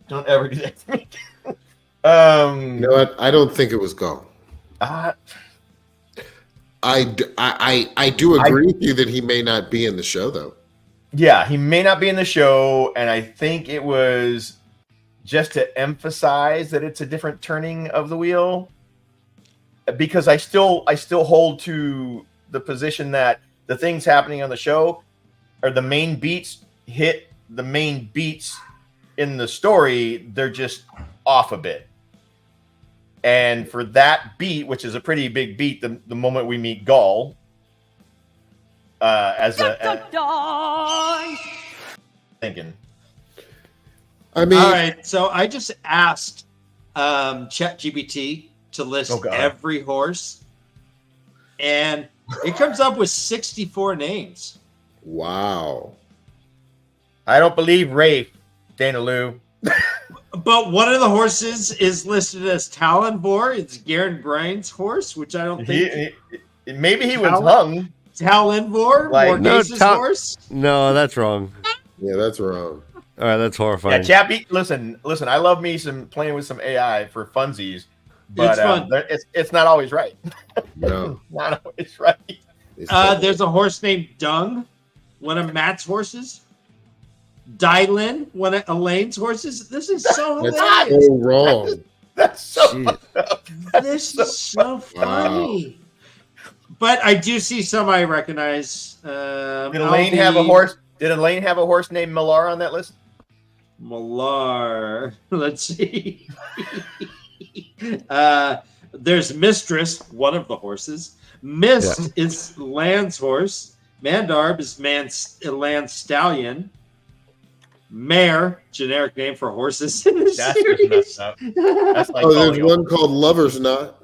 Don't ever do that to me. You know what? I don't think it was Gaul. I do agree with you that he may not be in the show, though. Yeah, he may not be in the show, and I think it was just to emphasize that it's a different turning of the wheel, because I still hold to the position that the things happening on the show are the main beats hit the main beats in the story. They're just off a bit. And for that beat, which is a pretty big beat, the moment we meet Gull, thinking. I mean, all right. So I just asked ChatGPT to list every horse, and it comes up with 64 names. wow. I don't believe Rafe, Dana Lou. But one of the horses is listed as Talonvor. It's Garen Brine's horse, which I don't think. Maybe he was hung. Talonvor, Morgase's horse. No, that's wrong. Yeah, that's wrong. All right, that's horrifying. Yeah, Chappie, listen. I love me some playing with some AI for funsies, but It's fun. It's not always right. No. Not always right. There's a horse named Dung, one of Matt's horses. Dylan, one of Elaine's horses. This is so That's hilarious. so wrong. That's so Jeez. fucked up. This is so funny. But I do see some I recognize. Did Elaine have a horse? Did Elaine have a horse named Millar on that list? Millar. Let's see. There's Mistress, one of the horses. Mist is Land's horse. Mandarb is Land's stallion. Mare, generic name for horses in the That's just series. messed up. That's like There's one called Lover's Knot.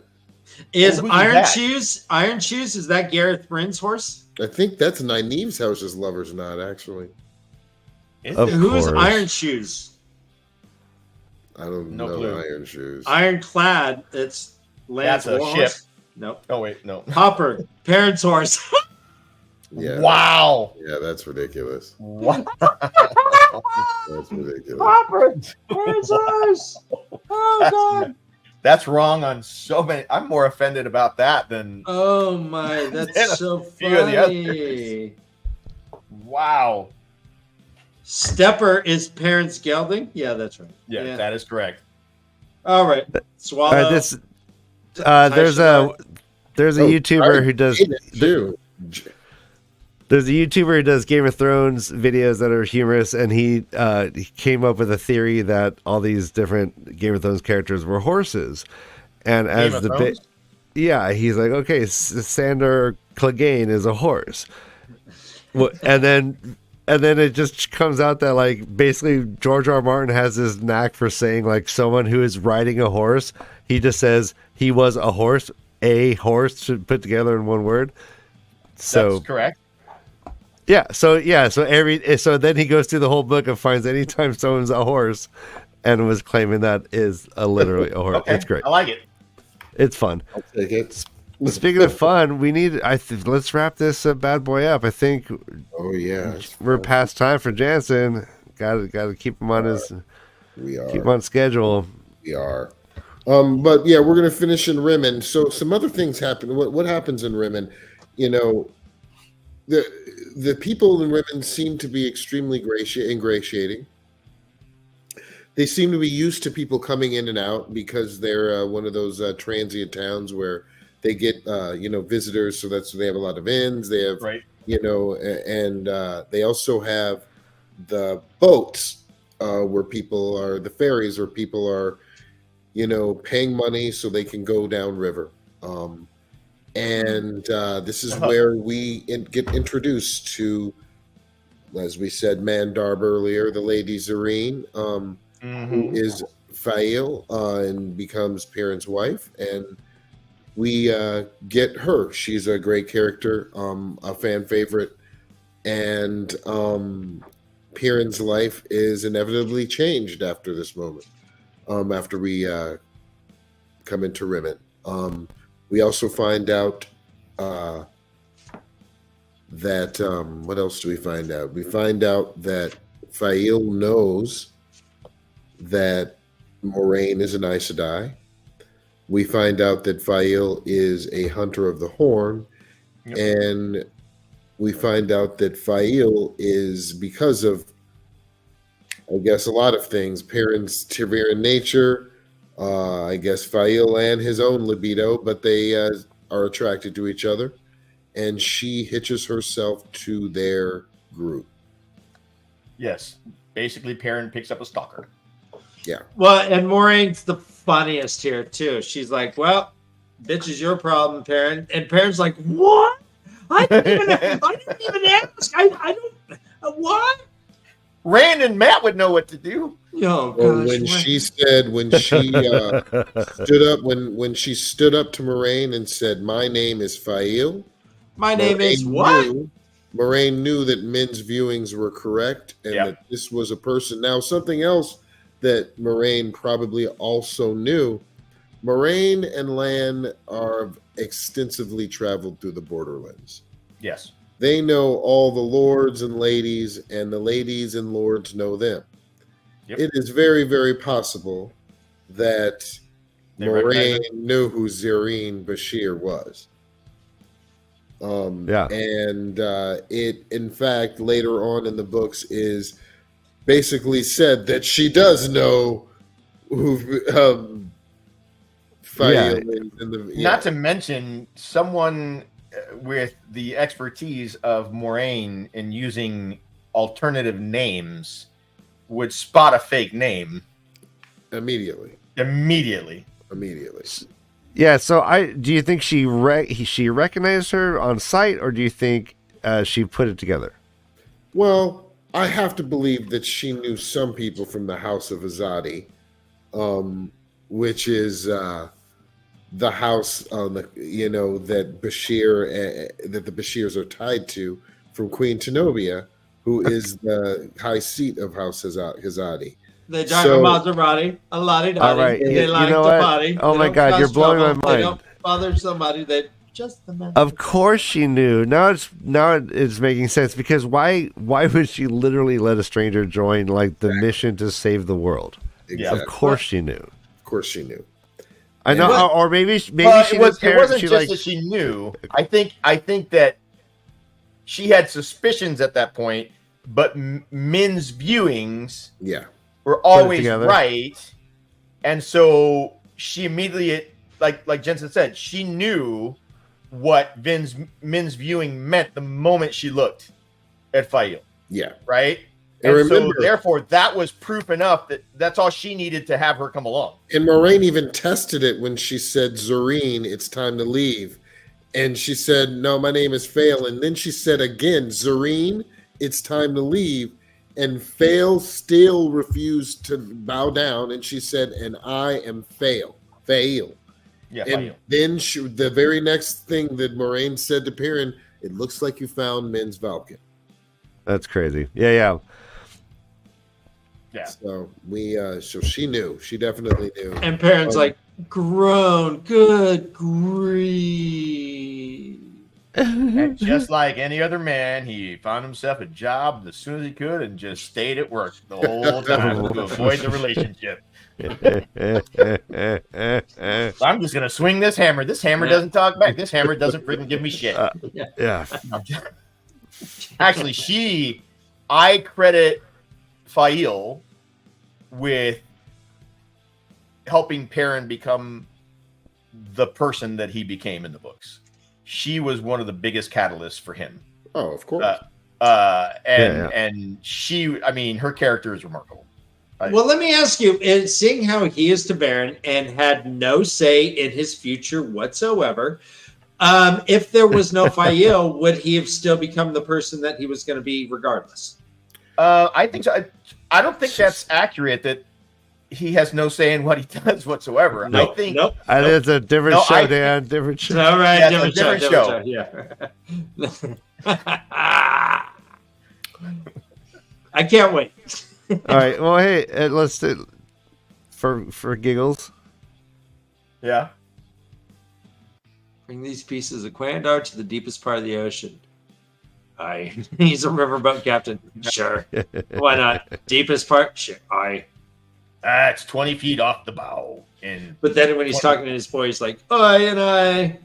Is who's Iron that? Shoes? Iron Shoes, is that Gareth Bryn's horse? I think that's Nynaeve's house's Lover's Knot, actually. Of Who is course. Iron Shoes? I don't No know clue. Iron Shoes. Ironclad. It's Lance That's a War ship. horse. Nope. Oh wait, no. Hopper, parents' horse. Yeah. Wow. Yeah, that's ridiculous. What? That's ridiculous. Hopper, parents' horse. Oh God. That's wrong on so many. I'm more offended about that than Oh my, that's And a so few of the funny. wow. Stepper is parents' gelding. Yeah, that's right. Yeah, that is correct. All right. All Swallow. right, there's a YouTuber who does too. There's a YouTuber who does Game of Thrones videos that are humorous, and he came up with a theory that all these different Game of Thrones characters were horses. And Game of Thrones? He's like, okay, Sandor Clegane is a horse. And then it just comes out that like basically George R. R. Martin has this knack for saying like someone who is riding a horse. He just says he was a horse should put together in one word. So That's correct. So then he goes through the whole book and finds anytime someone's a horse and was claiming that is literally a horse. Okay, It's great. I like it. It's fun. I'll take it. Speaking of fun, let's wrap this bad boy up. I think Oh yeah. we're past time for Jansen. Got to keep him on We are. keep him on schedule. We are. But yeah, we're gonna finish in Rimmon. So some other things happen. What happens in Rimmon? You know, the people in Rimmon seem to be extremely ingratiating. They seem to be used to people coming in and out because they're one of those transient towns where they get visitors. So they have a lot of inns. They have Right. and they also have the boats where people are the ferries where people are paying money so they can go downriver. And this is where we get introduced to, as we said, Mandarb earlier, the Lady Zareen, who is Fail and becomes Perrin's wife. And we get her. She's a great character, a fan favorite. And Perrin's life is inevitably changed after this moment, after we come into Rimmon. We also find out that what else do we find out? We find out that Fail knows that Moraine is an Aes Sedai. We find out that Fail is a hunter of the Horn, and we find out that Fail is because of I guess a lot of things. Perrin's Tavern nature, I guess Fail and his own libido, but they are attracted to each other. And she hitches herself to their group. Yes. Basically, Perrin picks up a stalker. Yeah. Well, and Moraine's the funniest here too. She's like, "Well, bitch is your problem, Perrin," and Perrin's like, "What? I didn't even ask. I don't. What?" Rand and Matt would know what to do. Oh, Well, gosh, when she stood up, when she stood up to Moraine and said, "My name is Fail," my name is what? Moraine knew that men's viewings were correct and that this was a person. Now, something else that Moraine probably also knew, Moraine and Lan are extensively traveled through the Borderlands. Yes. They know all the lords and ladies, and the ladies and lords know them. Yep. It is very, very possible that Moraine knew who Zerine Bashir was. And it, in fact, later on in the books is basically said that she does know who Fael is. Not to mention someone with the expertise of Moraine in using alternative names would spot a fake name immediately. Yeah. So do you think she recognized her on sight, or do you think she put it together? Well, I have to believe that she knew some people from the House of Azadi, which is the house that Bashir that the Bashirs are tied to from Queen Tenobia, who is the high seat of House Azadi. They drive a Maserati, a Lottie Dottie. All right, they like you know the what? body. Oh my God, you're blowing my mind. They don't bother somebody. They just the man. Of course she knew. Now it's making sense, because why would she literally let a stranger join like the mission to save the world? Exactly. Of course she knew. Of course she knew. I know, or maybe she it wasn't just that she knew. I think that she had suspicions at that point, but men's viewings were always right, and so she immediately, like Jensen said, she knew what men's viewing meant the moment she looked at Fael. Yeah. Right? And so, therefore, that was proof enough that that's all she needed to have her come along. And Moraine even tested it when she said, Zerine, it's time to leave. And she said, no, my name is Fael. And then she said again, Zerine, it's time to leave. And Fael still refused to bow down. And she said, and I am Fael. Yeah, and then the very next thing that Moraine said to Perrin, it looks like you found Men's Valken. That's crazy. Yeah. So so she knew. She definitely knew. And Perrin's like, groan, good grief. And just like any other man, he found himself a job as soon as he could and just stayed at work the whole time to avoid the relationship. So I'm just gonna swing this hammer. This hammer doesn't talk back. This hammer doesn't freaking give me shit. Actually, I credit Fael with helping Perrin become the person that he became in the books. She was one of the biggest catalysts for him. Oh, of course. And she, I mean, her character is remarkable. Well, let me ask you, seeing how he is Tavern and had no say in his future whatsoever, if there was no Fael, would he have still become the person that he was going to be regardless? I think so. I don't think that's accurate, that he has no say in what he does whatsoever. I think it's a different show, Dan. Different show. All right, different show. Yeah. I can't wait. All right. Well, hey, let's do for giggles. Yeah. Bring these pieces of Quandar to the deepest part of the ocean. Aye. He's a riverboat captain. Sure. Why not? Deepest part? Sure. Aye. It's 20 feet off the bow. But then when he's talking to his boy, he's like, aye and I.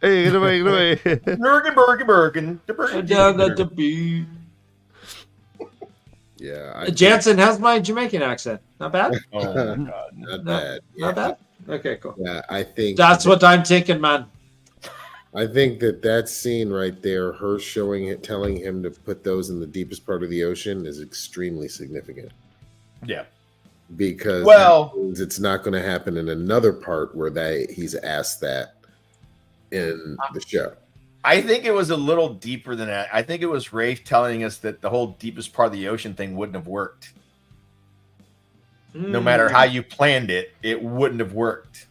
Hey, get away. Bergen. Down at the beach. Yeah. Jansen, how's my Jamaican accent? Not bad? Oh my god. Not bad. Yeah. Not bad? Okay, cool. Yeah, I think That's what I'm thinking, man. I think that scene right there, her showing it, telling him to put those in the deepest part of the ocean, is extremely significant. Yeah. Because it's not going to happen in another part where he's asked that in the show. I think it was a little deeper than that. I think it was Rafe telling us that the whole deepest part of the ocean thing wouldn't have worked. No matter how you planned it, it wouldn't have worked.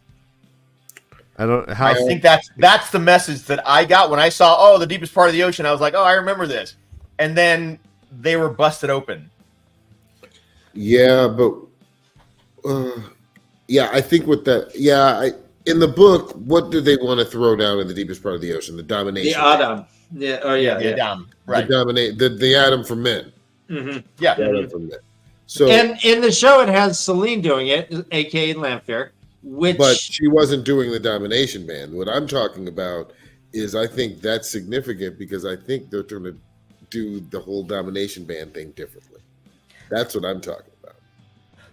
I think that's the message that I got when I saw, the deepest part of the ocean. I was like, I remember this. And then they were busted open. Yeah, but I think with that, in the book, what do they want to throw down in the deepest part of the ocean? The domination. The Adam. Yeah. Oh, yeah. The Adam. Right. The Adam for men. Mm-hmm. Yeah. The Adam for men. So, and in the show, it has Celine doing it, a.k.a. Lamphere, but she wasn't doing the domination band. What I'm talking about is I think that's significant because I think they're going to do the whole domination band thing differently. That's what I'm talking about.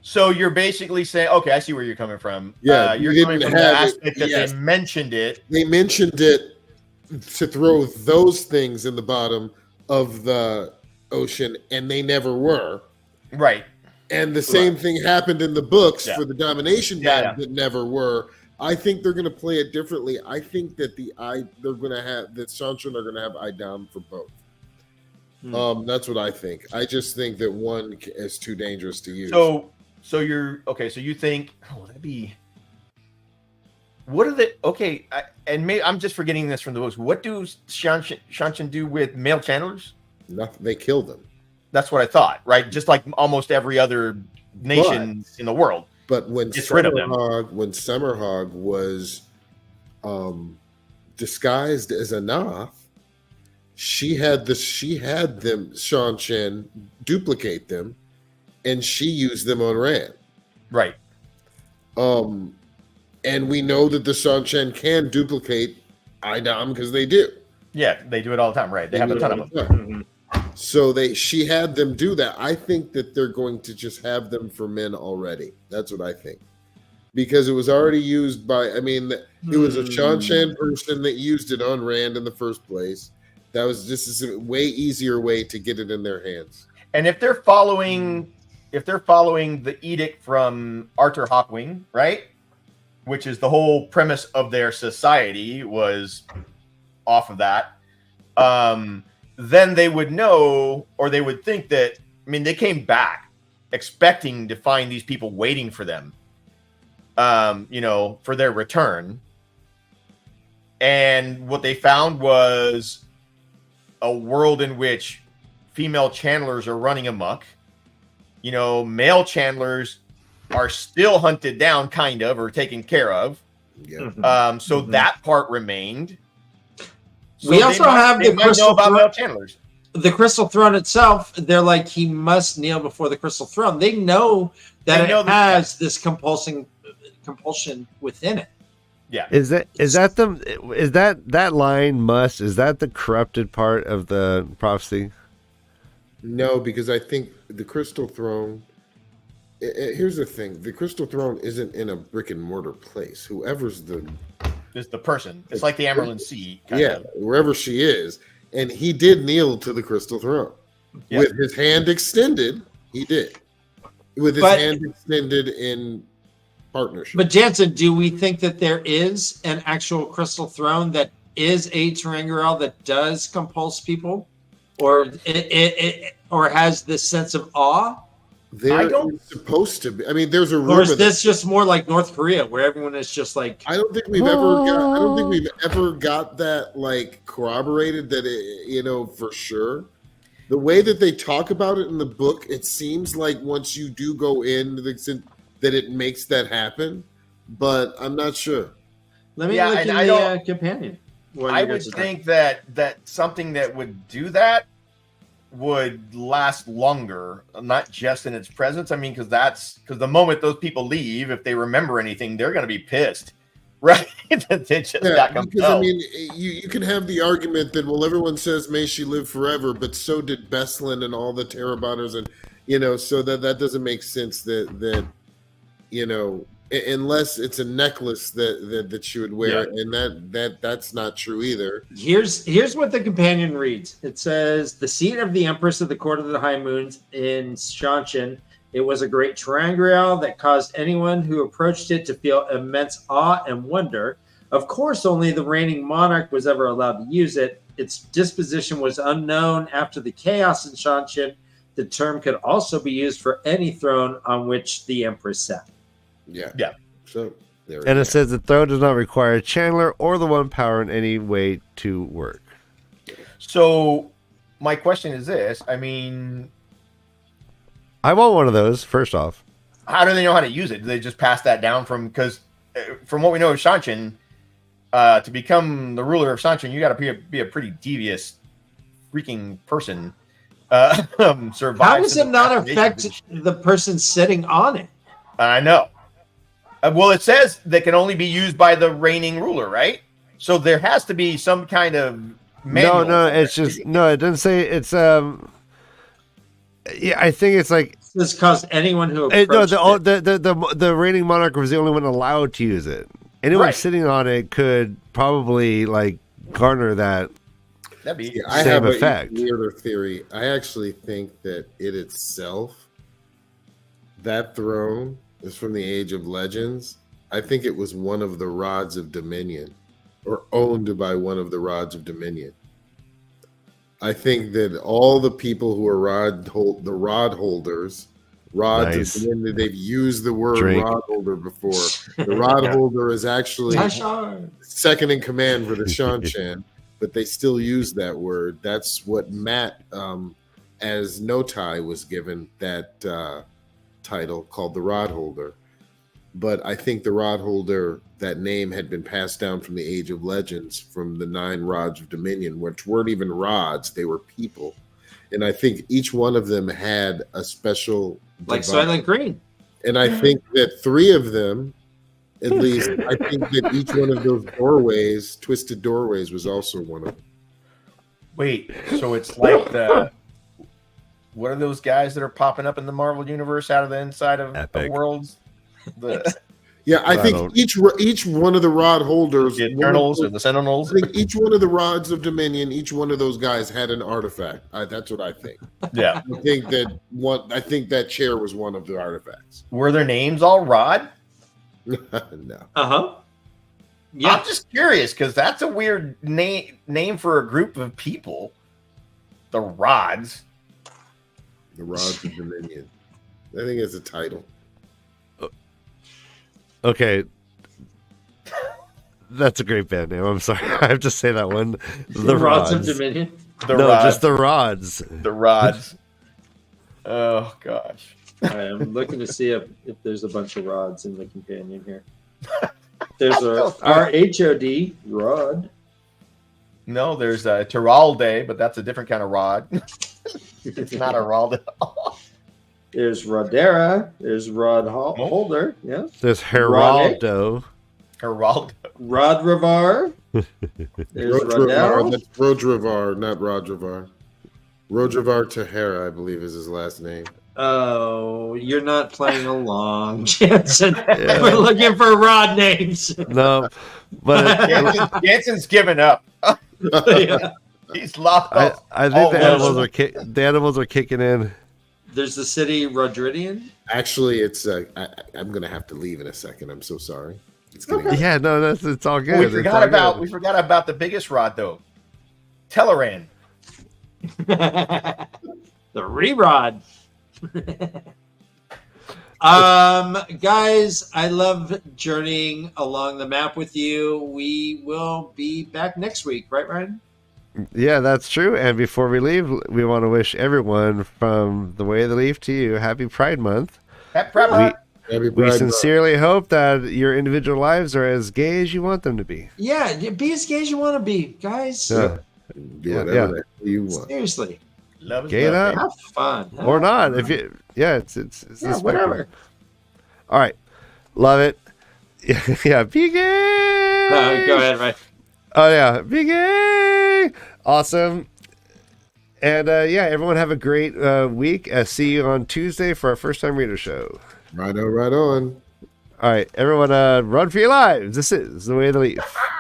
So you're basically saying, okay, I see where you're coming from. Yeah, you're coming from the aspect that they mentioned it. They mentioned it to throw those things in the bottom of the ocean, and they never were. Right. And the same thing happened in the books for the domination band that never were. I think they're going to play it differently. I think that Shanshan are going to have Idam for both. That's what I think. I just think that one is too dangerous to use. So you're okay. So you think, that'd be. What are the and maybe I'm just forgetting this from the books. What do Shanshan do with male channelers? Nothing. They kill them. That's what I thought, right? Just like almost every other nation in the world. But when Summerhog was disguised as a Noth, she had them Shan Chen duplicate them, and she used them on Rand. Right. And we know that the Shan Chen can duplicate Idam because they do. Yeah, they do it all the time, right? They have a ton of them. Mm-hmm. So she had them do that. I think that they're going to just have them for men already. That's what I think. Because it was already used it was a Shan Chen person that used it on Rand in the first place. That was just a way easier way to get it in their hands. And if they're following the edict from Arthur Hawkwing, right? Which is the whole premise of their society was off of that. Then they would know, or they would think that, they came back expecting to find these people waiting for them, for their return. And what they found was a world in which female channelers are running amok. Male channelers are still hunted down, kind of, or taken care of. Yeah. So that part remained. So we also have the Crystal Throne. The Crystal Throne itself. They're like, he must kneel before the Crystal Throne. They know that it has this compulsion within it. Yeah. Is that line must? Is that the corrupted part of the prophecy? No, because I think the Crystal Throne. Here's the thing: the Crystal Throne isn't in a brick and mortar place. Whoever's is the person. It's like the Emerald Sea. Wherever she is. And he did kneel to the Crystal Throne. Yeah. With his hand extended, he did. With his hand extended in partnership. But Jansen, do we think that there is an actual Crystal Throne that is a Terangriel that does compulse people? Or it has this sense of awe? It's supposed to be. There's a rumor. Or is this just more like North Korea, where everyone is just like? I don't think we've ever got that corroborated that it, for sure. The way that they talk about it in the book, it seems like once you do go in, that it makes that happen. But I'm not sure. Let me look in the companion. I would think that something that would do that would last longer, not just in its presence. Because the moment those people leave, if they remember anything, they're going to be pissed, right? That they just got compelled. You can have the argument that everyone says may she live forever, but so did Beslan and all the Terabonners, So that doesn't make sense that unless it's a necklace that you would wear, and that's not true either. Here's what the companion reads. It says, the seat of the Empress of the Court of the High Moons in Shanshan. It was a great terangrial that caused anyone who approached it to feel immense awe and wonder. Of course, only the reigning monarch was ever allowed to use it. Its disposition was unknown after the chaos in Shanshan. The term could also be used for any throne on which the Empress sat. Yeah. So it says the throne does not require a channeler or the one power in any way to work. So my question is this. I mean, I want one of those, first off. How do they know how to use it? Do they just pass that down because from what we know of Shanshan, to become the ruler of Shanshan, you got to be a pretty devious freaking person. Survive. How does it not affect the person sitting on it? I know. Well, it says they can only be used by the reigning ruler, right? So there has to be some kind of manual. No, it's just it doesn't say it's I think it's like this caused anyone who the reigning monarch was the only one allowed to use it. Anyone sitting on it could probably garner that. That'd be I have effect. A weirder theory. I actually think that it itself, that throne, is from the Age of Legends. I think it was one of the rods of Dominion, or owned by one of the rods of Dominion. I think that all the people who are the rod holders, rods of Dominion, they've used the word rod holder before. The rod holder is actually second in command for the Shanshan, but they still use that word. That's what Matt, as Notai, was given that title, called the rod holder. But I think the rod holder, that name had been passed down from the Age of Legends, from the 9 rods of Dominion, which weren't even rods, they were people. And I think each one of them had a special device. Silent Green. And I think that 3 of them, at least, I think that each one of those doorways, twisted doorways, was also one of them. Wait, so it's like what are those guys that are popping up in the Marvel universe out of the inside of the worlds? I think each one of the rod holders, the Eternals or the Sentinels, I think each one of the rods of Dominion, each one of those guys had an artifact. That's what I think. Yeah, I think that chair was one of the artifacts. Were their names all Rod? No. Yeah, I'm just curious because that's a weird name for a group of people. The Rods. The Rods of Dominion. I think it's a title. Okay. That's a great band name. I'm sorry. I have to say that one. The Rods of Dominion? Just the Rods. The Rods. Oh, gosh. I'm looking to see if there's a bunch of rods in the companion here. There's a RHOD, Rod. No, there's a Teralde, but that's a different kind of rod. It's not a rod at all. There's Rodera. There's Rod Holder. Yeah. There's Geraldo. Rodrevar. There's Rodell. That's Rodrevar, not Rodrevar. Rodrevar Tahara, I believe, is his last name. Oh, you're not playing along, Jansen. We're looking for rod names. No, but Jansen's given up. He's lost. I think the animals are kicking in. There's the city Rodridian. Actually, it's I'm gonna have to leave in a second. I'm so sorry. It's all good. We forgot about the biggest rod though. Teleran. The re-rod. Guys, I love journeying along the map with you. We will be back next week, right, Ryan? Yeah, that's true. And before we leave, we want to wish everyone from the Way of the Leaf to you Happy Pride Month. Happy Pride Month. We sincerely hope that your individual lives are as gay as you want them to be. Yeah, be as gay as you want to be, guys. Yeah. You want. Seriously. Love gay it up. Have fun. Or not. If you it's whatever. All right. Love it. Yeah, be gay. Go ahead, Ryan. Oh yeah, be gay. Awesome. And yeah, everyone have a great week. See you on Tuesday for our first time reader show. Right on, right on. All right, everyone, run for your lives. This is The Way of the Leaf.